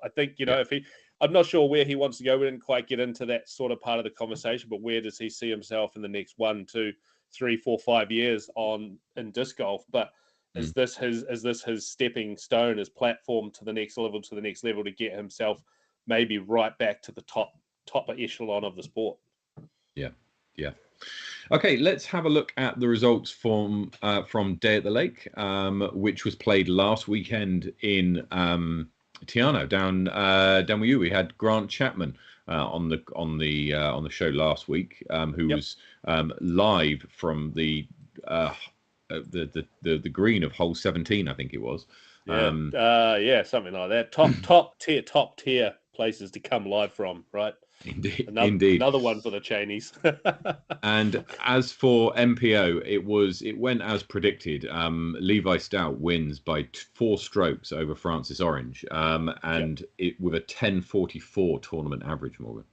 I think, you know, if I'm not sure where he wants to go. We didn't quite get into that sort of part of the conversation, but where does he see himself in the next 1, 2, 3, 4, 5 years in disc golf? But is this his stepping stone, his platform to the next level to get himself maybe right back to the top echelon of the sport? Yeah. Okay, let's have a look at the results from Day at the Lake, which was played last weekend in Tiano down with you. We had Grant Chapman on the show last week, who was live from the green of hole 17, I think it was. Something like that. Top tier places to come live from, right? Indeed. Another one for the Chainies. And as for MPO, it went as predicted. Levi Stout wins by 4 strokes over Francis Orange, it with a 10.44 tournament average, Morgan.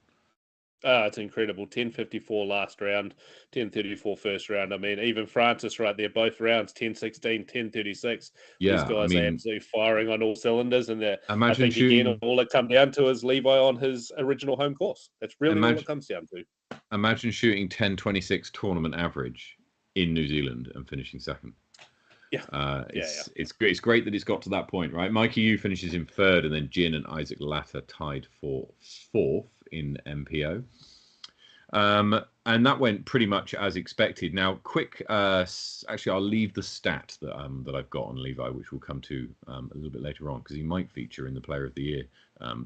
It's incredible. 10.54 last round, 10.34 first round. I mean, even Francis right there, both rounds, 10.16, 10.36. Yeah, these guys are absolutely firing on all cylinders. And I think, shooting, again, all it comes down to is Levi on his original home course. That's really all it comes down to. Imagine shooting 10.26 tournament average in New Zealand and finishing second. It's great that it's got to that point, right? Mikey Yu finishes in 3rd, and then Jin and Isaac Latta tied for 4th in MPO. And that went pretty much as expected. Now, quick, actually, I'll leave the stat that I've got on Levi, which we'll come to a little bit later on, because he might feature in the Player of the Year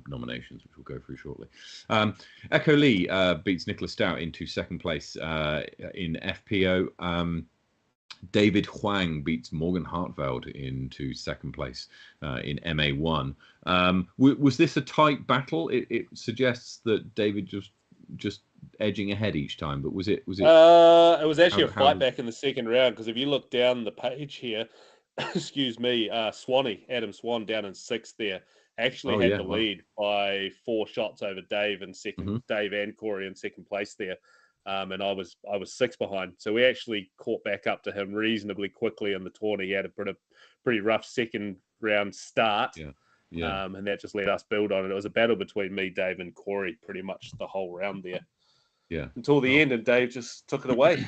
nominations, which we'll go through shortly. Echo Lee beats Nicholas Stout into 2nd place in FPO. David Huang beats Morgan Hartveld into 2nd place in MA1. Was this a tight battle? It suggests that David just edging ahead each time, but was it? It was actually a fight back in the 2nd round, because if you look down the page here, excuse me, Adam Swan down in 6th there, actually had the lead by 4 shots over Dave and Dave and Corey in 2nd place there. And I was 6 behind, so we actually caught back up to him reasonably quickly in the tourney. He had a pretty rough 2nd round start, and that just let us build on it. It was a battle between me, Dave, and Corey pretty much the whole round there. Until the end, and Dave just took it away.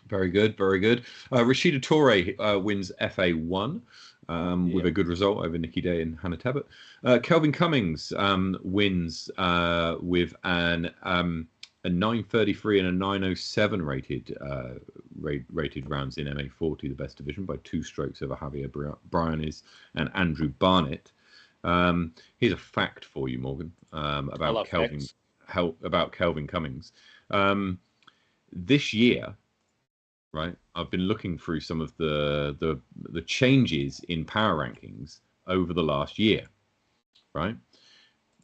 Very good. Rashida Torre wins FA1 with a good result over Nikki Day and Hannah Tebbett. Kelvin Cummings wins with a 9.33 and a 9.07 rated rounds in MA40, the best division, by 2 strokes over Javier Bryanes and Andrew Barnett. Here's a fact for you, Morgan, about Kelvin Cummings. This year, right, I've been looking through some of the changes in power rankings over the last year, right?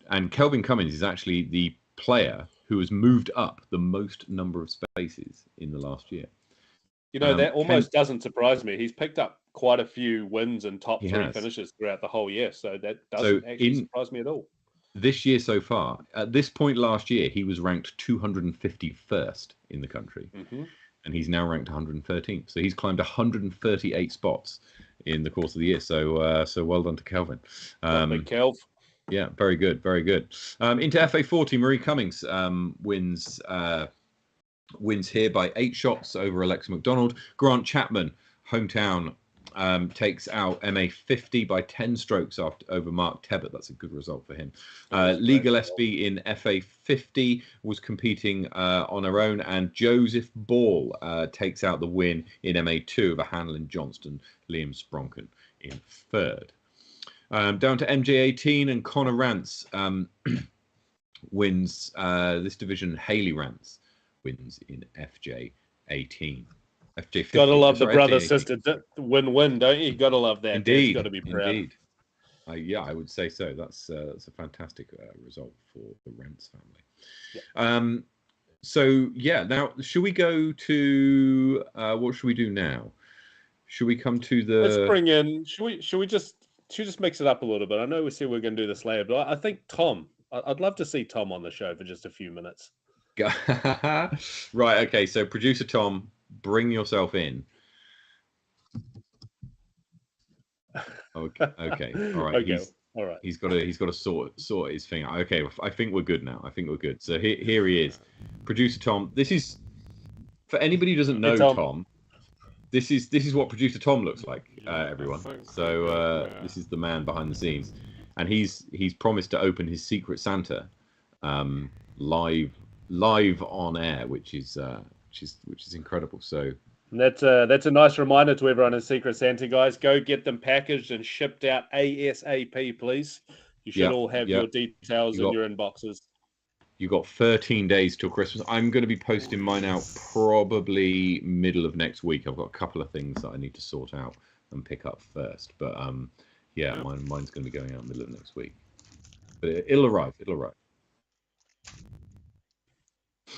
And Kelvin Cummings is actually the player who has moved up the most number of spaces in the last year. You know, that almost doesn't surprise me. He's picked up quite a few wins and top 3 finishes throughout the whole year, so that doesn't actually surprise me at all. This year so far, at this point last year, he was ranked 251st in the country, and he's now ranked 113th. So he's climbed 138 spots in the course of the year. So well done to Kelvin. Big Kelv. Yeah, very good. Into FA40, Marie Cummings wins here by 8 shots over Alexa McDonald. Grant Chapman, hometown, takes out MA50 by 10 strokes over Mark Tebbett. That's a good result for him. Legal SB in FA50 was competing on her own, and Joseph Ball takes out the win in MA2 over Hanlon Johnston, Liam Spronken in 3rd. Down to MJ18 and Connor Rance wins this division. Haley Rance wins in FJ18. FJ15. Gotta love the sorry, brother FJ18. sister win-win, don't you? Gotta love that. Indeed, got to be proud. Indeed. Yeah, I would say so. That's a fantastic result for the Rance family. Yeah. So yeah, now should we go to what should we do now? Should we come to the? Let's bring in. Should we just mix it up a little bit? I know we said we're going to do this later, but I think Tom. I'd love to see Tom on the show for just a few minutes. Right. Okay. So producer Tom, bring yourself in. Okay. All right. Okay. All right. He's got to sort his thing out. Okay. I think we're good now. I think we're good. So here he is, producer Tom. This is for anybody who doesn't know Tom. This is what producer Tom looks like, everyone. So this is the man behind the scenes, and he's promised to open his Secret Santa live on air, which is incredible. So. And that's a nice reminder to everyone in Secret Santa, guys. Go get them packaged and shipped out ASAP, please. You should all have your details in your inboxes. You got 13 days till Christmas. I'm going to be posting mine out probably middle of next week. I've got a couple of things that I need to sort out and pick up first. But mine's going to be going out middle of next week. But it'll arrive.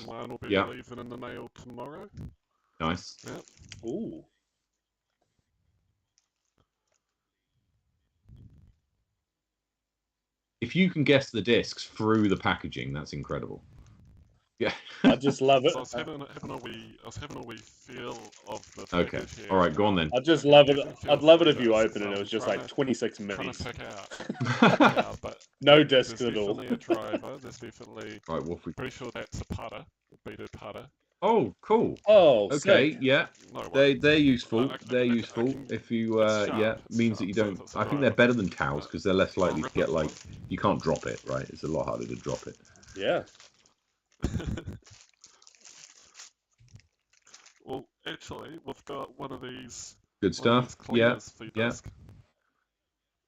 Mine will be leaving in the mail tomorrow. Nice. Yep. Ooh. If you can guess the discs through the packaging, that's incredible. Yeah. I just love it. So I was having a wee feel of the package. Okay. Here. All right, go on then. I just love it. I'd love it if you open it. It was just like 26 minis. But no discs at all. There's definitely a driver. There's definitely. Right, Wolfie. Pretty sure that's a putter, a beaded putter. Oh, cool. Oh, okay, sick. Yeah. No they're useful. They're useful can, if you means that you don't. I think they're better than towels because they're less likely to get like you can't drop it, right? It's a lot harder to drop it. Yeah. Well, actually, we've got one of these. Good stuff. Yeah. Yeah,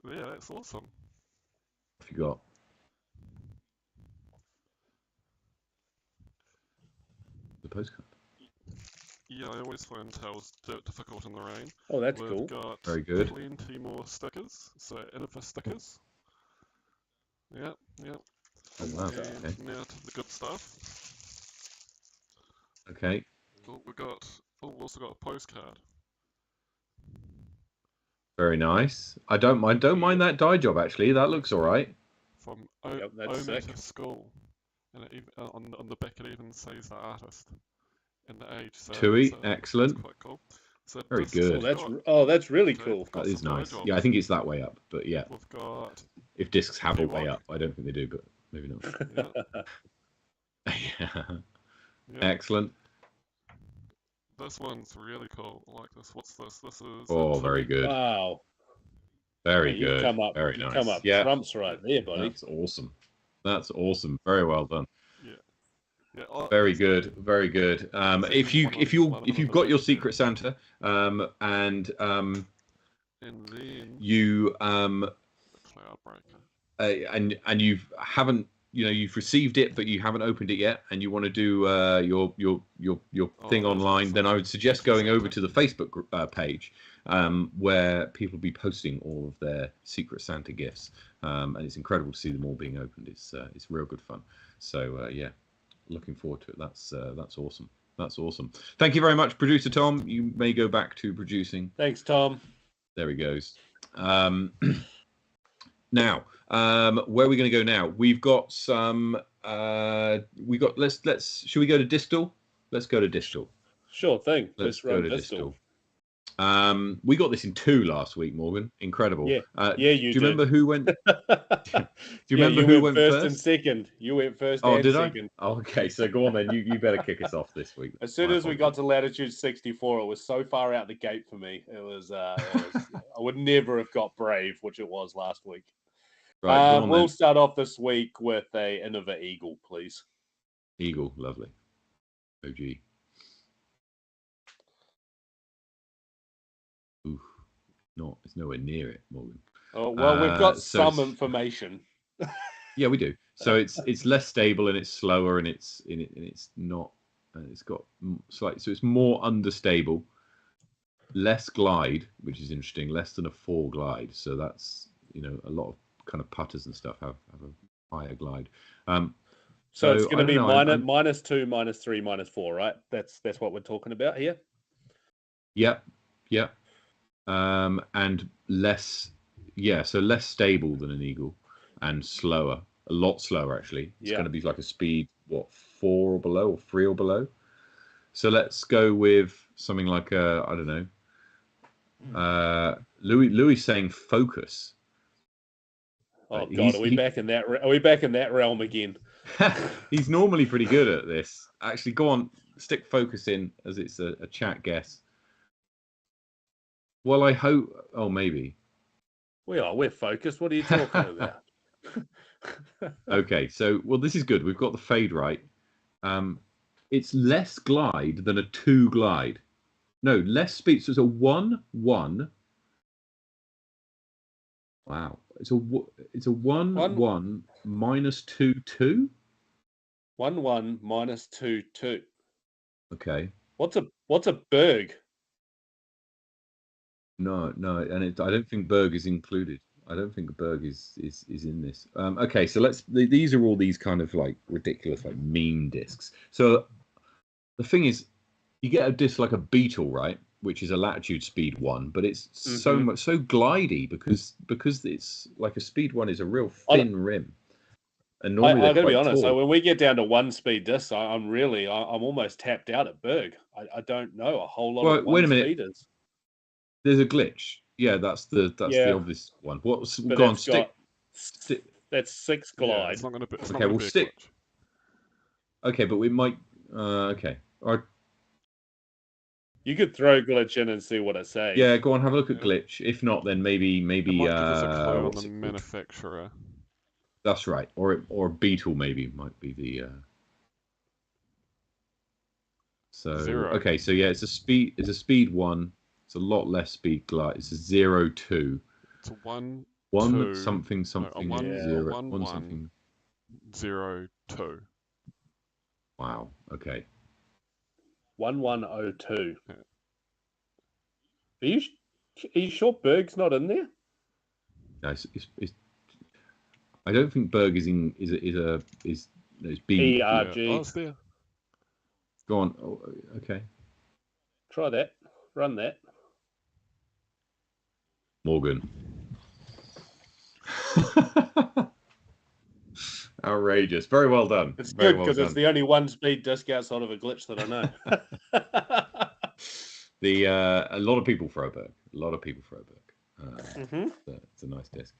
that's awesome. What have you got? The postcard. Yeah, I always find towels difficult in the rain. Oh, that's We've cool. Got very good. Plenty more stickers. So Innover stickers. Yeah. Oh wow. Okay. Now to the good stuff. Okay. We've also got a postcard. Very nice. I don't mind that dye job actually. That looks all right. From that's sick. School, and on the back it even says the artist and the age. So Tui, excellent. That's quite cool. So very good. That's really cool. That is nice. Yeah, I think it's that way up, but yeah. We've got. If discs have a way up, I don't think they do, but maybe not. Yeah. Excellent. This one's really cool. I like this. What's this? This is. Oh, very good. Wow. Very good. Come up. Very nice. Come up. Yeah. Trumps right there, buddy. That's awesome. That's awesome. Very well done. Yeah. Very good. Very good. If you've got your Secret Santa, and then you Cloudbreaker. And you haven't. You've received it, but you haven't opened it yet, and you want to do your thing online. Then I would suggest going over to the Facebook page, where people will be posting all of their Secret Santa gifts, and it's incredible to see them all being opened. It's real good fun. So looking forward to it. That's awesome. That's awesome. Thank you very much, producer Tom. You may go back to producing. Thanks, Tom. There he goes. Now, where are we going to go now? We've got some. Should we go to Distal? Let's go to Distal. Sure thing. Let's go to Distal. We got this in 2 last week, Morgan. Incredible. Yeah. Do you remember who went? Do you remember who went first and second? You went first. Oh, and did second. I? Oh, okay. So go on then. You better kick us off this week. As soon as we got to latitude 64, it was so far out the gate for me. It was I would never have got Brave, which it was last week. Right, we'll start off this week with a Innova Eagle, please. Eagle, lovely. OG. Ooh, it's nowhere near it, Morgan. Oh, well, we've got So some information. yeah, we do. So it's less stable and it's slower and it's not. It's got slightly, so it's more understable, less glide, which is interesting, less than a 4 glide. So that's, a lot of kind of putters and stuff have a higher glide. So it's going to be -2, -3, -4, right? That's what we're talking about here. Yep. And less, so less stable than an eagle and slower, a lot slower actually. It's going to be like a speed, 4 or below or 3 or below. So let's go with something like I don't know. Louis saying focus. Oh God, are we back in that? Are we back in that realm again? He's normally pretty good at this. Actually, go on, stick focus in as it's a chat guess. Well, I hope. Oh, maybe. We're focused. What are you talking about? Okay, so this is good. We've got the fade right. It's less glide than a 2 glide. No, less speed. So it's a 1-1. Wow, it's a 1-1 -2-2. 1-1 -2-2. Okay. What's a berg? No, and I don't think Berg is included. I don't think Berg is in this. Okay, so these are all these kind of like ridiculous like meme discs. So the thing is, you get a disc like a Beetle, right, which is a latitude speed 1, but it's so glidey because it's like a speed 1 is a real thin rim. And normally I'm going to be honest. tall. So when we get down to 1-speed discs, I'm almost tapped out at Berg. I don't know a whole lot of 1-speeders. There's a glitch. Yeah, that's the obvious one. What's go on? That's 6 glide. Yeah, it's not going to be. Okay, we'll stick. Okay, but we might. Okay. All right. You could throw glitch in and see what it says. Yeah, go on, have a look at glitch. If not, then maybe. It might give us a clue on the manufacturer. That's right, or Beetle maybe might be the. So 0. Okay, so yeah, it's a speed 1. It's a lot less speed glide. It's a 0-2. It's a 1 something 0 1 something 0-2. Wow. Okay. 1102. Yeah. Are you sure Berg's not in there? No, it's I don't think Berg is in. Is B. ERG. Yeah. Oh, it's there. Go on. Oh, okay. Try that. Run that. Morgan. Outrageous. Very well done. It's good because it's the only 1-speed disc outside of a glitch that I know. A lot of people throw Berg. It's a nice disc.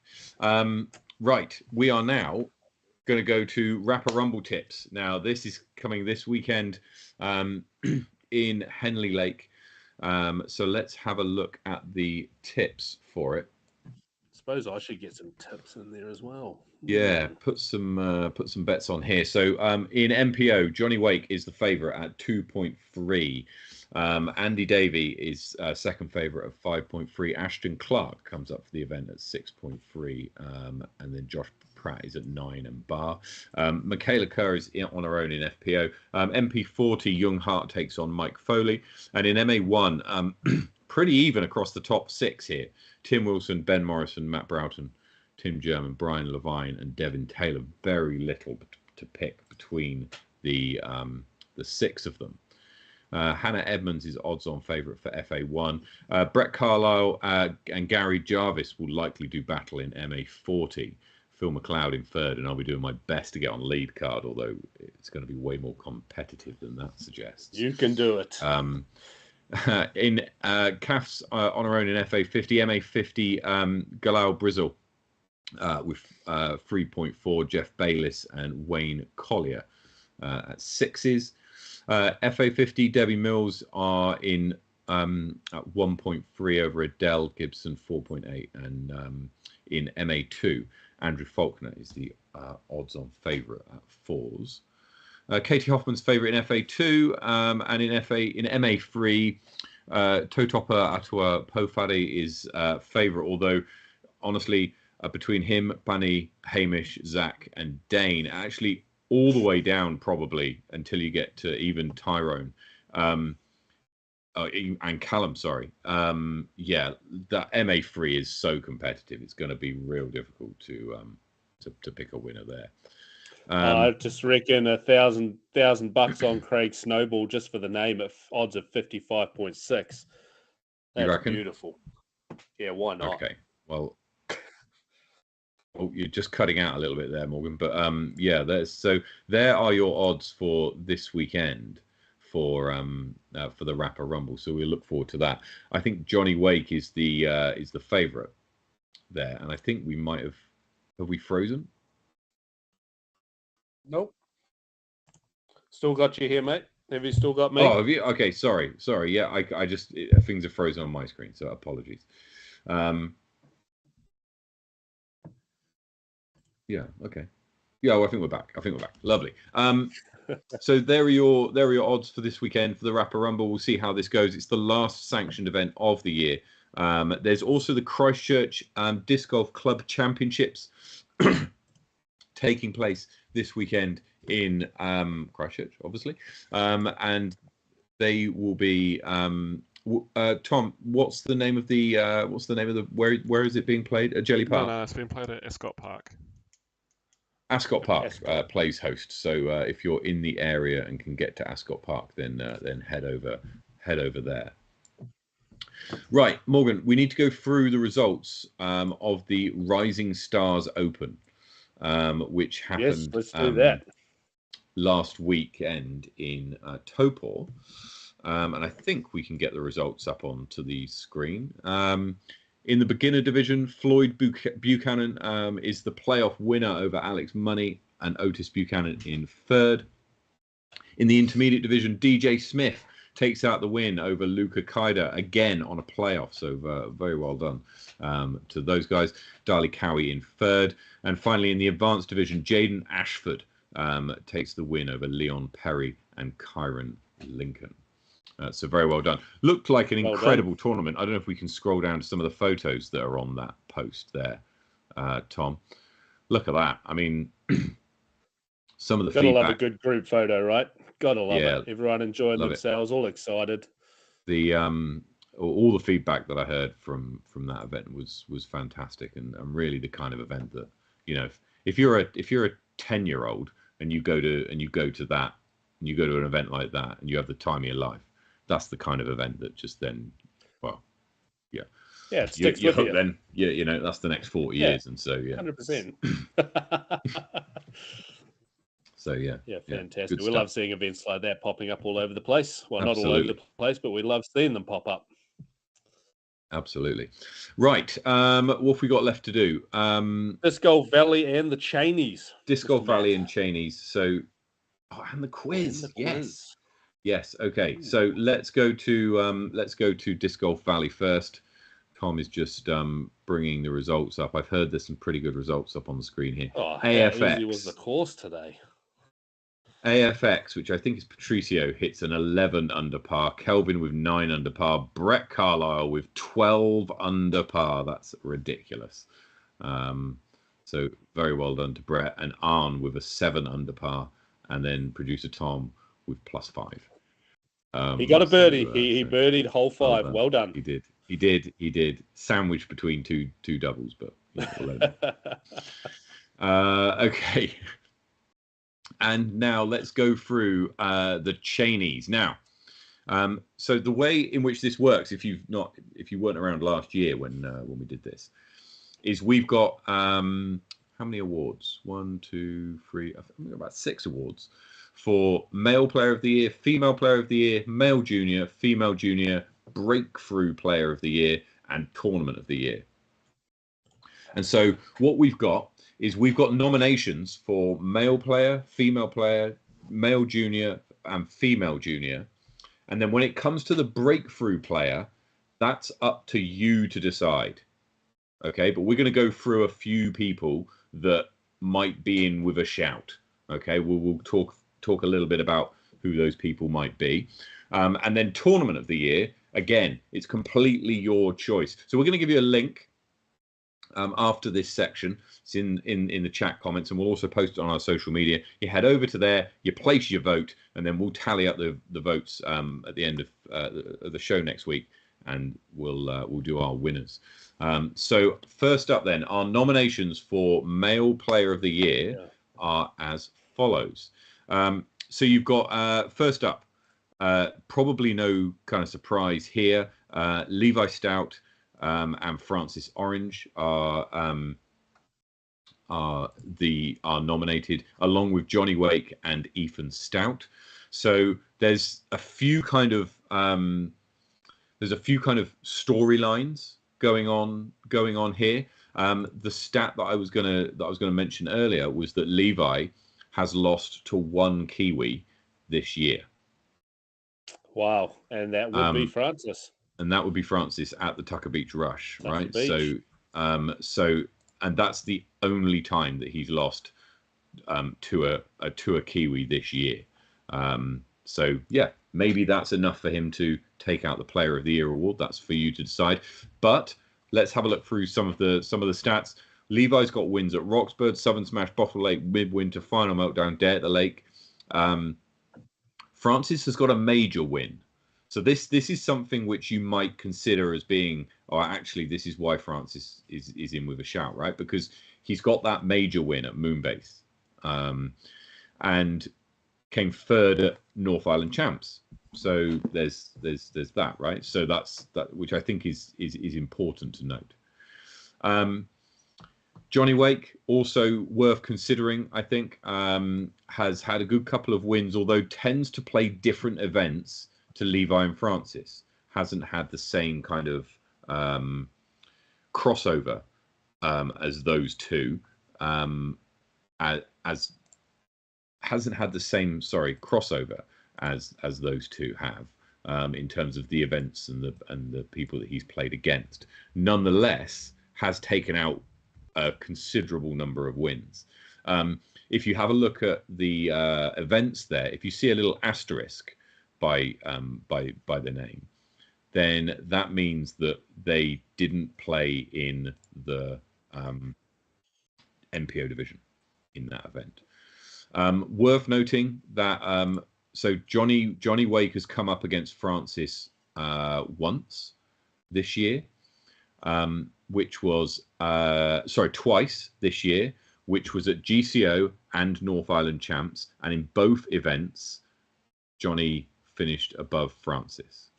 Right. We are now going to go to Rapper Rumble tips. Now, this is coming this weekend in Henley Lake. So let's have a look at the tips for it. Suppose I should get some tips in there as well. Yeah, put some bets on here. So in MPO, Johnny Wake is the favourite at 2.3. Andy Davey is second favourite of 5.3. Ashton Clark comes up for the event at 6.3. And then Josh Pratt is at 9 and bar. Michaela Kerr is on her own in FPO. MP40, Young Hart takes on Mike Foley. And in MA1, pretty even across the top 6 here. Tim Wilson, Ben Morrison, Matt Broughton, Tim German, Brian Levine, and Devin Taylor. Very little to pick between the 6 of them. Hannah Edmonds is odds-on favourite for FA1. Brett Carlisle and Gary Jarvis will likely do battle in MA40. Phil McLeod in third, and I'll be doing my best to get on lead card, although it's going to be way more competitive than that suggests. You can do it. In CAF's on her own in FA50, MA50, Galal Brizzle with 3.4, Jeff Bayliss and Wayne Collier at 6s. FA50, Debbie Mills are in at 1.3 over Adele Gibson, 4.8, and in MA2, Andrew Faulkner is the odds-on favourite at 4s. Katie Hoffman's favourite in FA2, and in MA3, Totopa Atua Pofade is favourite, although honestly, between him, Bunny, Hamish, Zach, and Dane, actually all the way down probably until you get to even Tyrone. And Callum, sorry. Yeah, that MA3 is so competitive. It's going to be real difficult to pick a winner there. I just reckon $1,000 on Craig Snowball just for the name at odds of 55.6. You reckon? Beautiful. Yeah, why not? Okay. Well, you're just cutting out a little bit there, Morgan. But yeah, there are your odds for this weekend for the Rapper Rumble. So we'll look forward to that. I think Johnny Wake is the favourite there, and I think we might have we frozen? Nope. Still got you here, mate. Have you still got me? Oh, have you? Okay, sorry. Yeah, I just things are frozen on my screen, so apologies. Yeah. Okay. Yeah, well, I think we're back. Lovely. So there are your odds for this weekend for the Rapper Rumble. We'll see how this goes. It's the last sanctioned event of the year. There's also the Christchurch Disc Golf Club Championships taking place this weekend in Christchurch, obviously, and they will be. Tom, what's the name of the where is it being played? At Jelly Park? No, it's being played at Ascot Park. Ascot Park plays host. So if you're in the area and can get to Ascot Park, then head over there. Right, Morgan, we need to go through the results of the Rising Stars Open, which happened. Yes, let's do that. Last weekend in Topor. And I think we can get the results up onto the screen. In the beginner division, Floyd Buchanan is the playoff winner over Alex Money and Otis Buchanan in third. In the intermediate division, DJ Smith takes out the win over Luca Kaida, again on a playoff. So very well done to those guys. Darley Cowie in third. And finally, in the advanced division, Jaden Ashford takes the win over Leon Perry and Kyron Lincoln. So very well done. Looked like an incredible tournament. I don't know if we can scroll down to some of the photos that are on that post there, Tom. Look at that. I mean, some of the Gotta feedback. love a good group photo, right? Gotta love it. Everyone enjoying themselves, all excited. The all the feedback that I heard from that event was fantastic, and really the kind of event that, you know, if you're a 10-year-old and you go to that, and you go to an event like that and you have the time of your life, that's the kind of event that just then, well, yeah, it sticks with you. Then you know, that's the next 40 years, and so 100%. So yeah, fantastic. We love seeing events like that popping up all over the place. Well, Absolutely. not all over the place, but we love seeing them pop up. Absolutely. Right. What have we got left to do? Disc Golf Valley and the Chainies. Disc Golf Valley and Chainies. So, and the quiz. Yes. Okay. Ooh. So let's go to Disc Golf Valley first. Tom is just bringing the results up. I've heard there's some pretty good results up on the screen here. Oh, AFX. How easy was the course today? AFX, which I think is Patricio, hits an 11 under par. Kelvin with 9 under par. Brett Carlisle with 12 under par. That's ridiculous. So very well done to Brett. And Arn with a 7 under par. And then producer Tom with +5. He got a birdie. He birdied hole 5. Well done. He did. Sandwiched between two doubles, but okay. And now let's go through the Chainies. Now, so the way in which this works, if you weren't around last year when we did this, is we've got how many awards? 1, 2, 3. I think we've got about 6 awards for Male Player of the Year, Female Player of the Year, Male Junior, Female Junior, Breakthrough Player of the Year, and Tournament of the Year. And so what we've got is we've got nominations for Male Player, Male Junior, and Female Junior. And then when it comes to the Breakthrough Player, that's up to you to decide. Okay, but we're going to go through a few people that might be in with a shout. Okay, we'll talk a little bit about who those people might be. And then Tournament of the Year, again, it's completely your choice. So we're going to give you a link after this section. It's in the chat comments, and we'll also post it on our social media. You head over to there, you place your vote, and then we'll tally up the votes at the end of the show next week, and we'll do our winners. So first up, then, our nominations for Male Player of the Year are as follows. So you've got first up, probably no kind of surprise here. Levi Stout and Francis Orange are nominated, along with Johnny Wake and Ethan Stout. So there's a few kind of storylines going on here. The stat that I was gonna mention earlier was that Levi has lost to one Kiwi this year. Wow, and that would be Francis. And that would be Francis at the Tucker Beach Rush, Tucker right? Beach. So, and that's the only time that he's lost to a Kiwi this year. So yeah, maybe that's enough for him to take out the Player of the Year award. That's for you to decide. But let's have a look through some of the stats. Levi's got wins at Roxburgh, Southern Smash, Bottle Lake, Midwinter, Final Meltdown, Day at the Lake. Francis has got a major win. So this is something which you might consider as being, or actually this is why Francis is in with a shout, right? Because he's got that major win at Moonbase, and came third at North Island Champs. So there's that, right? So that's that, which I think is important to note. Johnny Wake, also worth considering, I think, has had a good couple of wins, although tends to play different events to Levi and Francis. Hasn't had the same kind of crossover as those two, as hasn't had the same crossover as those two have in terms of the events and the people that he's played against. Nonetheless, has taken out a considerable number of wins. If you have a look at the events there, if you see a little asterisk by the name, then that means that they didn't play in the MPO division in that event. Worth noting that so Johnny Wake has come up against Francis once this year, which was twice this year, which was at GCO and North Island Champs, and in both events, Johnny finished above Francis.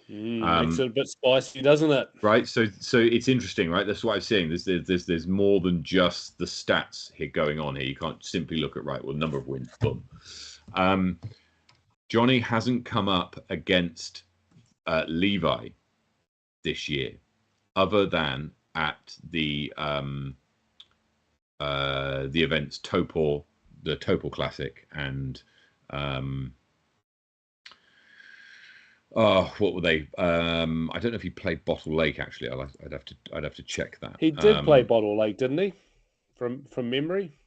Makes it a bit spicy, doesn't it? Right. So it's interesting, right? That's what I'm saying. There's more than just the stats here going on here. You can't simply look at number of wins, boom. Johnny hasn't come up against Levi this year, other than at the events the Topor Classic and what were they? I don't know if he played Bottle Lake. Actually, I'd have to check that. He did play Bottle Lake, didn't he? From memory.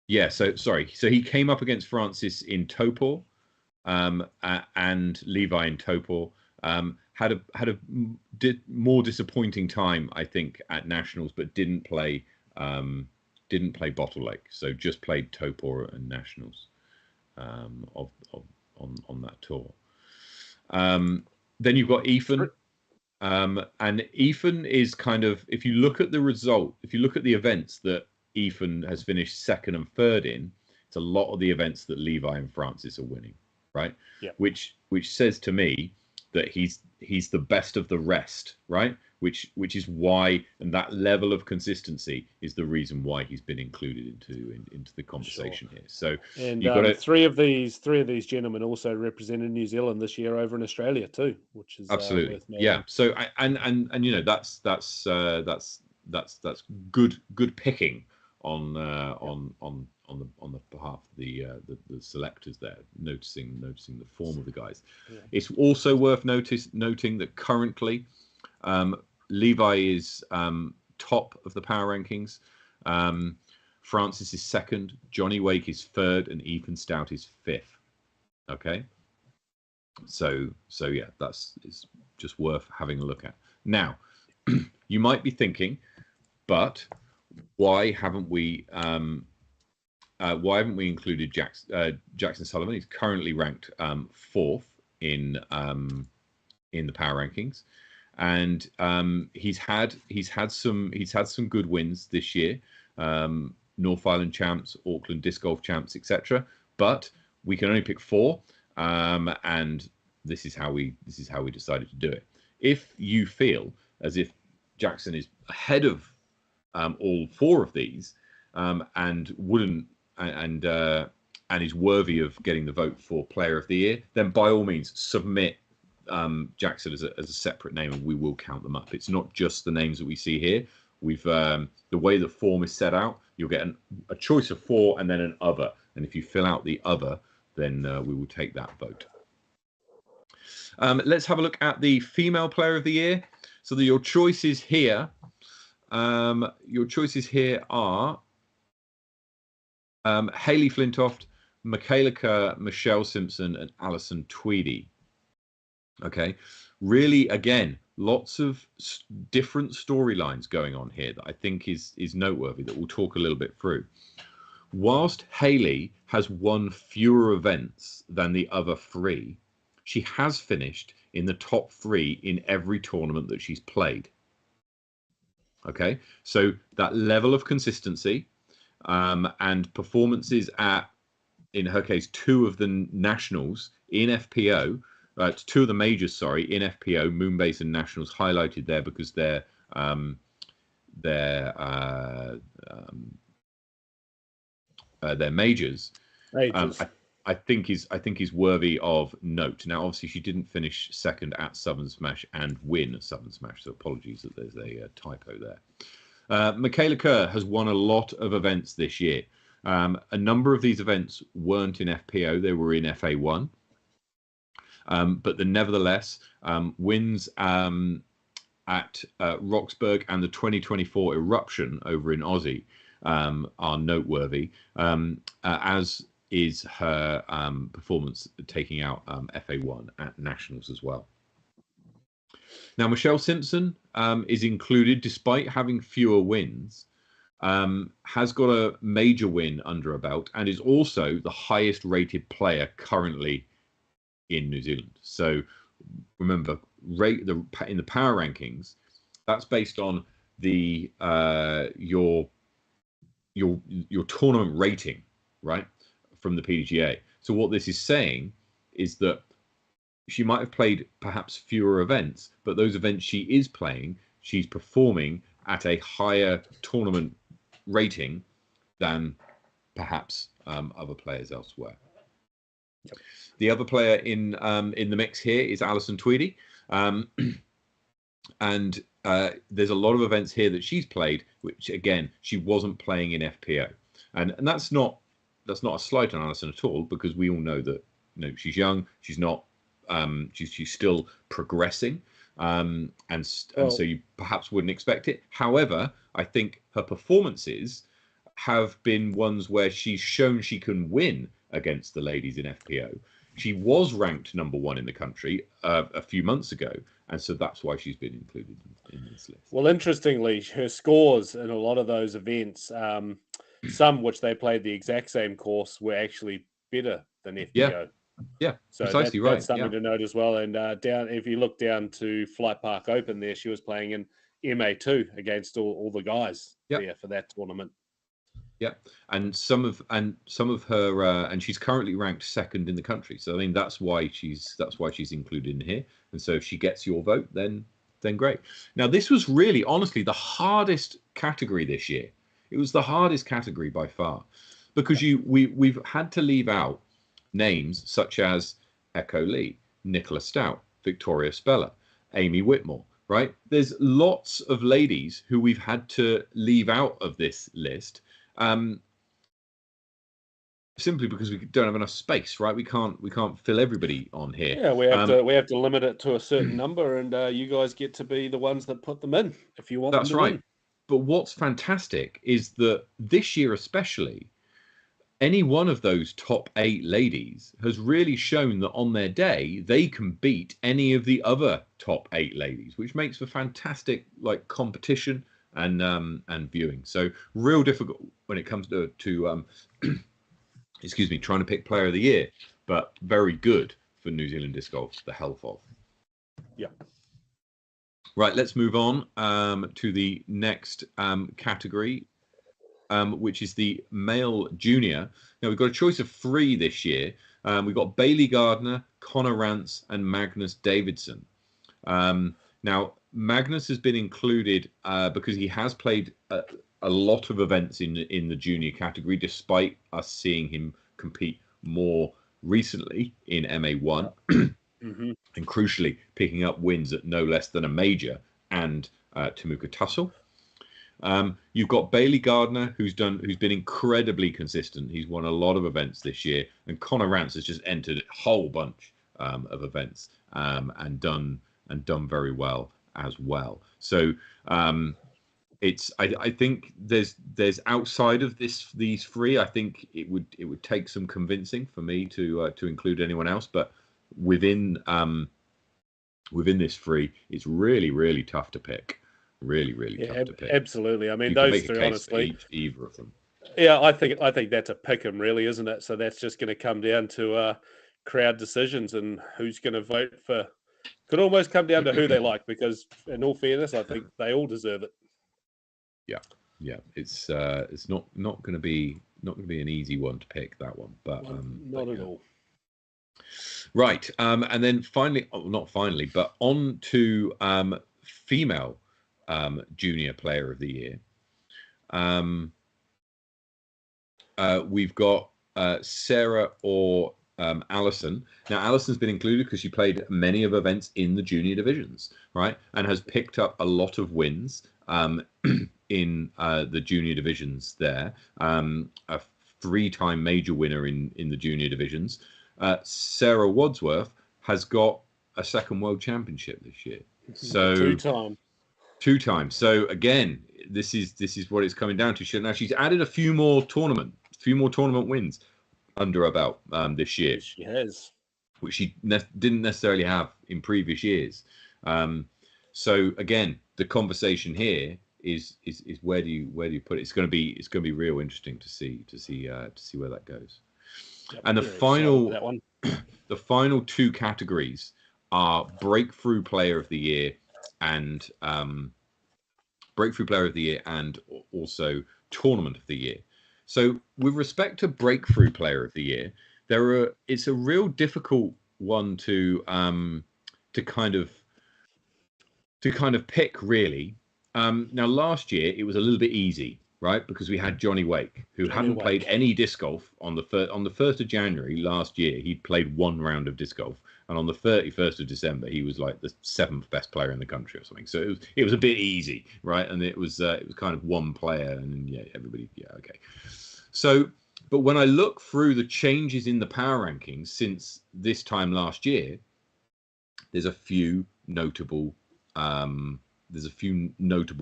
Yeah. So sorry. So he came up against Francis in Topor, and Levi in Topor. Had a more disappointing time, I think, at Nationals, but didn't play Bottle Lake. So just played Topor and Nationals on that tour. Then you've got Ethan, and Ethan is kind of, if you look at the result, if you look at the events that Ethan has finished second and third in, it's a lot of the events that Levi and Francis are winning, right? Yeah. Which says to me that he's the best of the rest, right? Which is why, and that level of consistency is the reason why he's been included into the conversation here. So and you've got three of these gentlemen also represented New Zealand this year over in Australia too, which is absolutely worth noting. yeah. So and you know that's good picking on the behalf of the selectors there, noticing the form of the guys. Yeah. It's also worth noting that currently Levi is top of the power rankings. Francis is second, Johnny Wake is third, and Ethan Stout is fifth. Okay, so yeah, it's just worth having a look at. Now, you might be thinking, but why haven't we included Jackson Sullivan? He's currently ranked 4th in the power rankings, and he's had some good wins this year. North Island champs, Auckland disc golf champs, etc. But we can only pick 4, and this is how we decided to do it. If you feel as if Jackson is ahead of all 4 of these, and is worthy of getting the vote for Player of the Year, then by all means submit Jackson as a separate name, and we will count them up. It's not just the names that we see here. We've the way the form is set out, you'll get a choice of 4 and then an other, and if you fill out the other, then we will take that vote. Let's have a look at the female Player of the Year. So your choices here. Your choices here are Hayley Flintoft, Michaela Kerr, Michelle Simpson, and Alison Tweedy. Okay, really, again, lots of different storylines going on here that I think is noteworthy, that we'll talk a little bit through. Whilst Hayley has won fewer events than the other 3, she has finished in the top 3 in every tournament that she's played. Okay, so that level of consistency and performances at, in her case, 2 of the nationals in FPO, 2 of the majors, sorry, in FPO, Moonbase and Nationals, highlighted there because they're majors. I think is worthy of note. Now, obviously, she didn't finish second at Southern Smash and win Southern Smash, so apologies that there's a typo there. Michaela Kerr has won a lot of events this year. A number of these events weren't in FPO; they were in FA1. But nevertheless, wins at Roxburgh and the 2024 Eruption over in Aussie are noteworthy, as is her performance taking out FA1 at Nationals as well. Now, Michelle Simpson is included despite having fewer wins, has got a major win under her belt, and is also the highest rated player currently in New Zealand. So remember, in the power rankings, that's based on the your tournament rating, right, from the PDGA. So what this is saying is that she might have played perhaps fewer events, but those events she is playing, she's performing at a higher tournament rating than perhaps other players elsewhere. Yep. The other player in the mix here is Alison Tweedy, and there's a lot of events here that she's played, which again she wasn't playing in FPO, and that's not a slight on Alison at all, because we all know that she's young, she's not, she's still progressing, and so you perhaps wouldn't expect it. However, I think her performances have been ones where she's shown she can win against the ladies in FPO. She was ranked number 1 in the country a few months ago, and so that's why she's been included in this list. Well, interestingly, her scores in a lot of those events, some which they played the exact same course, were actually better than FPO. Yeah, so precisely right. That's something to note as well. And if you look down to Flight Park Open, there she was playing in MA2 against all the guys there for that tournament. Yeah, and some of her, and she's currently ranked 2nd in the country. So I mean, that's why she's included in here. And so if she gets your vote, then great. Now, this was really, honestly, the hardest category this year. It was the hardest category by far, because we've had to leave out names such as Echo Lee, Nicola Stout, Victoria Speller, Amy Whitmore. Right? There's lots of ladies who we've had to leave out of this list. Simply because we don't have enough space, right? We can't fill everybody on here. Yeah, we have to limit it to a certain number, and you guys get to be the ones that put them in if you want. That's them to right. win. But what's fantastic is that this year, especially, any one of those top 8 ladies has really shown that on their day they can beat any of the other top 8 ladies, which makes for fantastic like competition and viewing. So real difficult when it comes to excuse me, trying to pick player of the year, but very good for New Zealand disc golf, the health of. Yeah. Right, let's move on to the next category, which is the male junior. Now, we've got a choice of 3 this year. We've got Bailey Gardner, Connor Rance, and Magnus Davidson. Now, Magnus has been included because he has played a lot of events in the junior category, despite us seeing him compete more recently in MA1, and crucially picking up wins at no less than a major and Temuka Tussle. You've got Bailey Gardner, who's been incredibly consistent. He's won a lot of events this year, and Connor Rance has just entered a whole bunch of events and done very well as well. So I think there's outside of these 3. I think it would take some convincing for me to include anyone else, but within this 3, it's really tough to pick. Really tough to pick. Absolutely. I mean, you those 3, honestly, either of them. Yeah, I think that's a pick 'em, really, isn't it? So that's just going to come down to crowd decisions and who's going to vote for. Could almost come down to who they like, because in all fairness, I think they all deserve it. Yeah. It's not going to be an easy one to pick, that one, but not at all. Right, and then finally, not finally, but on to female junior player of the year. We've got Sarah or Alison. Now, Alison's been included because she played many of events in the junior divisions, right, and has picked up a lot of wins in the junior divisions there. A 3-time major winner in the junior divisions. Sarah Wadsworth has got a 2nd world championship this year. So 2 times. So again, this is what it's coming down to. Now she's added a few more tournament wins under her belt this year. She has, which she didn't necessarily have in previous years. So again, the conversation here is where do you put it? It's going to be real interesting to see where that goes. Yep, and the final 2 categories are breakthrough player of the year and also tournament of the year. So with respect to breakthrough player of the year, it's a real difficult one to kind of pick, really. Now last year it was a little bit easy, right? Because we had Johnny Wake, who hadn't played any disc golf on the 1st of January last year. He'd played 1 round of disc golf, and on the 31st of December, he was like the 7th best player in the country or something. So it was a bit easy, right? And it was kind of 1 player, and everybody, okay. So, but when I look through the changes in the power rankings since this time last year, there's a few notable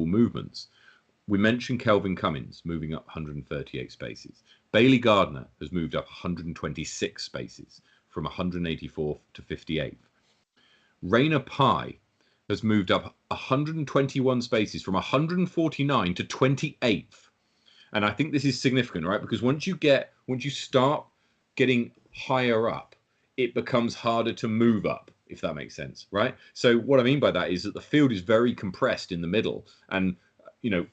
movements. We mentioned Kelvin Cummins moving up 138 spaces. Bailey Gardner has moved up 126 spaces from 184th to 58th. Raina Pai has moved up 121 spaces from 149 to 28th. And I think this is significant, right? Because once you start getting higher up, it becomes harder to move up, if that makes sense, right? So what I mean by that is that the field is very compressed in the middle, and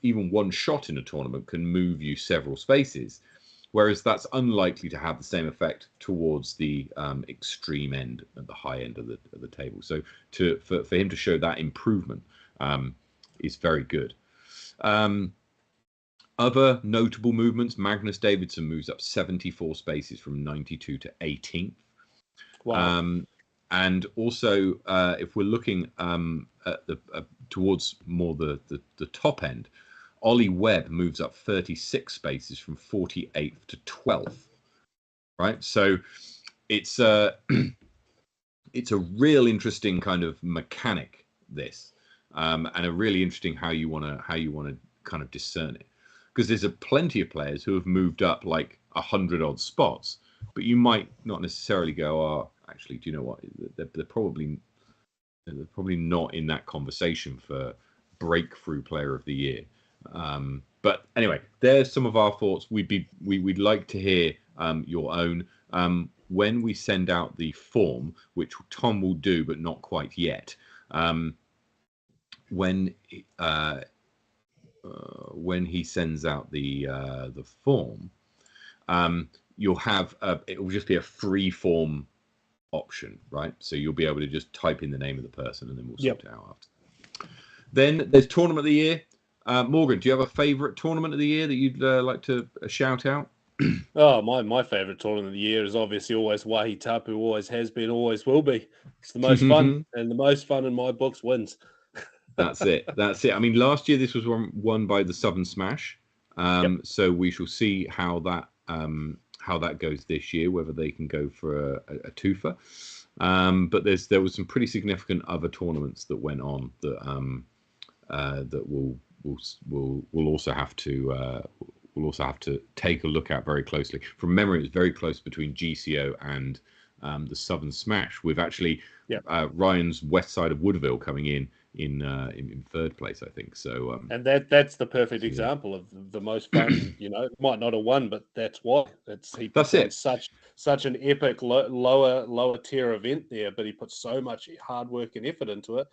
even 1 shot in a tournament can move you several spaces, whereas that's unlikely to have the same effect towards the extreme end, at the high end of the table. So for him to show that improvement is very good. Other notable movements: Magnus Davidson moves up 74 spaces from 92 to 18th. Wow. And also, if we're looking at towards more the top end, Ollie Webb moves up 36 spaces from 48th to 12th. Right, so it's a real interesting kind of mechanic, this, and a really interesting how you want to kind of discern it, because there's plenty of players who have moved up like 100 odd spots, but you might not necessarily go, oh, actually, do you know what? They're probably not in that conversation for breakthrough player of the year. But anyway, there's some of our thoughts. We'd like to hear your own when we send out the form, which Tom will do, but not quite yet. When he sends out the form, you'll have it will just be a free form option, right? So you'll be able to just type in the name of the person, and then we'll sort it out after. Then there's tournament of the year. Morgan, do you have a favourite tournament of the year that you'd like to shout out? Oh, my favourite tournament of the year is obviously always Wahi Tapu. Always has been, always will be. It's the most fun, and the most fun in my books wins. That's it. I mean, last year this was won by the Southern Smash. So we shall see how that goes this year, whether they can go for a twofer. But there was some pretty significant other tournaments that went on that we'll also have to take a look at very closely. From memory, it was very close between GCO and the Southern Smash, with actually Ryan's West Side of Woodville coming in third place, I think. So and that's the perfect example of the most fun. Might not have won, but that's why he puts on such an epic lower tier event there, but he puts so much hard work and effort into it,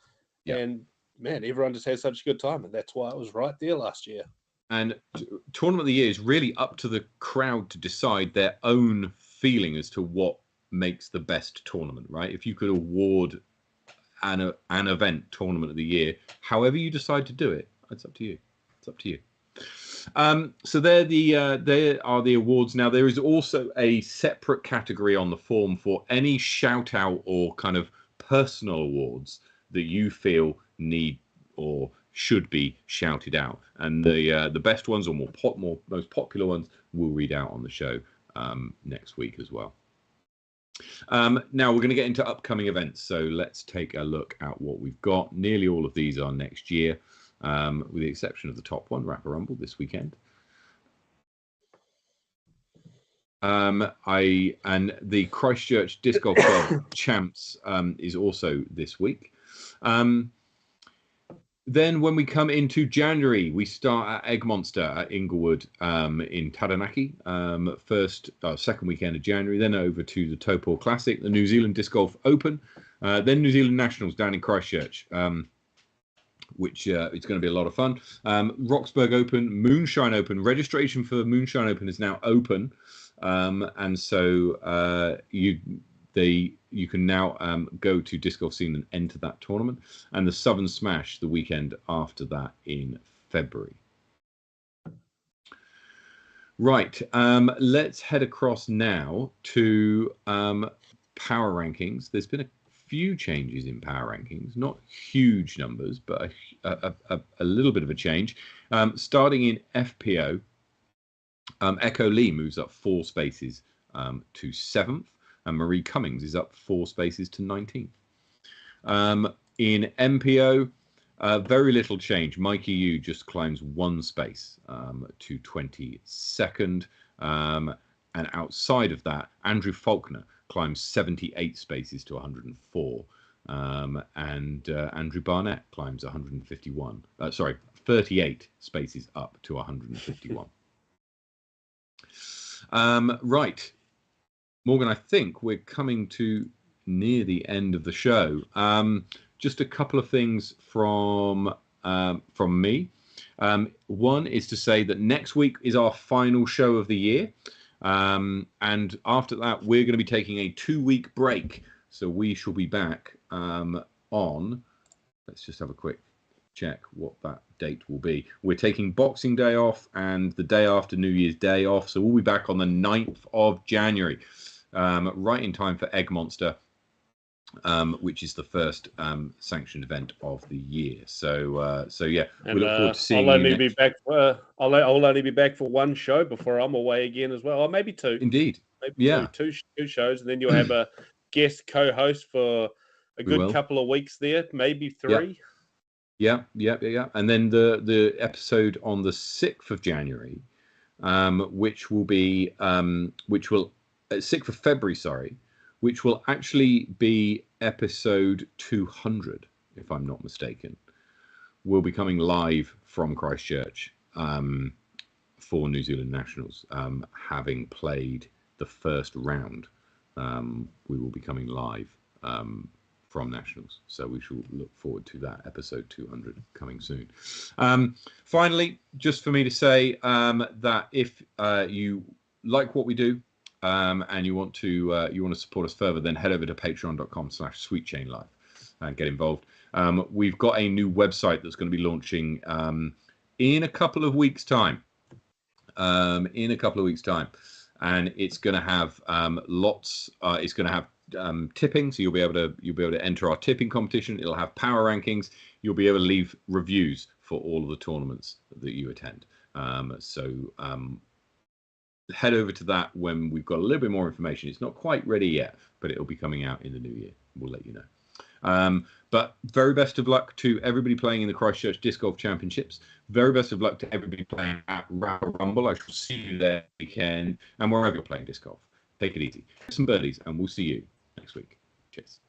and man, everyone just has such a good time, and that's why it was right there last year. And tournament of the year is really up to the crowd to decide their own feeling as to what makes the best tournament, right? If you could award an event tournament of the year, however you decide to do it, it's up to you. So there are the awards. Now there is also a separate category on the form for any shout out or kind of personal awards that you feel need or should be shouted out, and the best ones or most popular ones we'll read out on the show next week as well. Now we're going to get into upcoming events, so let's take a look at what we've got. Nearly all of these are next year, with the exception of the top one, Rapper Rumble, this weekend. And the Christchurch Disc Golf Club Champs is also this week. Then when we come into January, we start at Egg Monster at Inglewood in Taranaki, second weekend of January, then over to the Taupo Classic, the New Zealand Disc Golf Open, then New Zealand Nationals down in Christchurch, which it's going to be a lot of fun. Roxburgh Open, Moonshine Open. Registration for Moonshine Open is now open, and so you can now go to Disc Golf Scene and enter that tournament, and the Southern Smash the weekend after that in February. Right, let's head across now to power rankings. There's been a few changes in power rankings, not huge numbers, but a little bit of a change. Starting in FPO, Echo Lee moves up 4 spaces to 7th. And Marie Cummings is up 4 spaces to 19th. In MPO, very little change. Mikey Yu just climbs 1 space to 22nd. And outside of that, Andrew Faulkner climbs 78 spaces to 104. And Andrew Barnett climbs 38 spaces up to 151. Right. Morgan, I think we're coming to near the end of the show. Just a couple of things from me. One is to say that next week is our final show of the year. And after that, we're going to be taking a 2-week break. So we shall be back on, let's just have a quick check what that date will be. We're taking Boxing Day off and the day after New Year's Day off. So we'll be back on the 9th of January. Right in time for Egg Monster, which is the first sanctioned event of the year. So yeah, we look forward to seeing I'll only be back for 1 show before I'm away again as well, or maybe 2. Indeed, maybe two shows, and then you'll have a guest co-host for a good couple of weeks there, maybe 3. Yeah. And then the episode on the 6th of January which will be sick for February, sorry, which will actually be episode 200, if I'm not mistaken. We'll be coming live from Christchurch for New Zealand Nationals, having played the first round. We will be coming live from Nationals, so we shall look forward to that episode 200 coming soon. Finally, just for me to say that if you like what we do and you want to support us further, then head over to patreon.com/sweetchainlive and get involved. We've got a new website that's going to be launching in a couple of weeks' time. And it's going to have lots. It's going to have tipping, so you'll be able to enter our tipping competition. It'll have power rankings. You'll be able to leave reviews for all of the tournaments that you attend. So head over to that when we've got a little bit more information. It's not quite ready yet, but it'll be coming out in the new year. We'll let you know. But very best of luck to everybody playing in the Christchurch Disc Golf Championships. Very best of luck to everybody playing at Royal Rumble. I shall see you there weekend and wherever you're playing disc golf. Take it easy. Some birdies, and we'll see you next week. Cheers.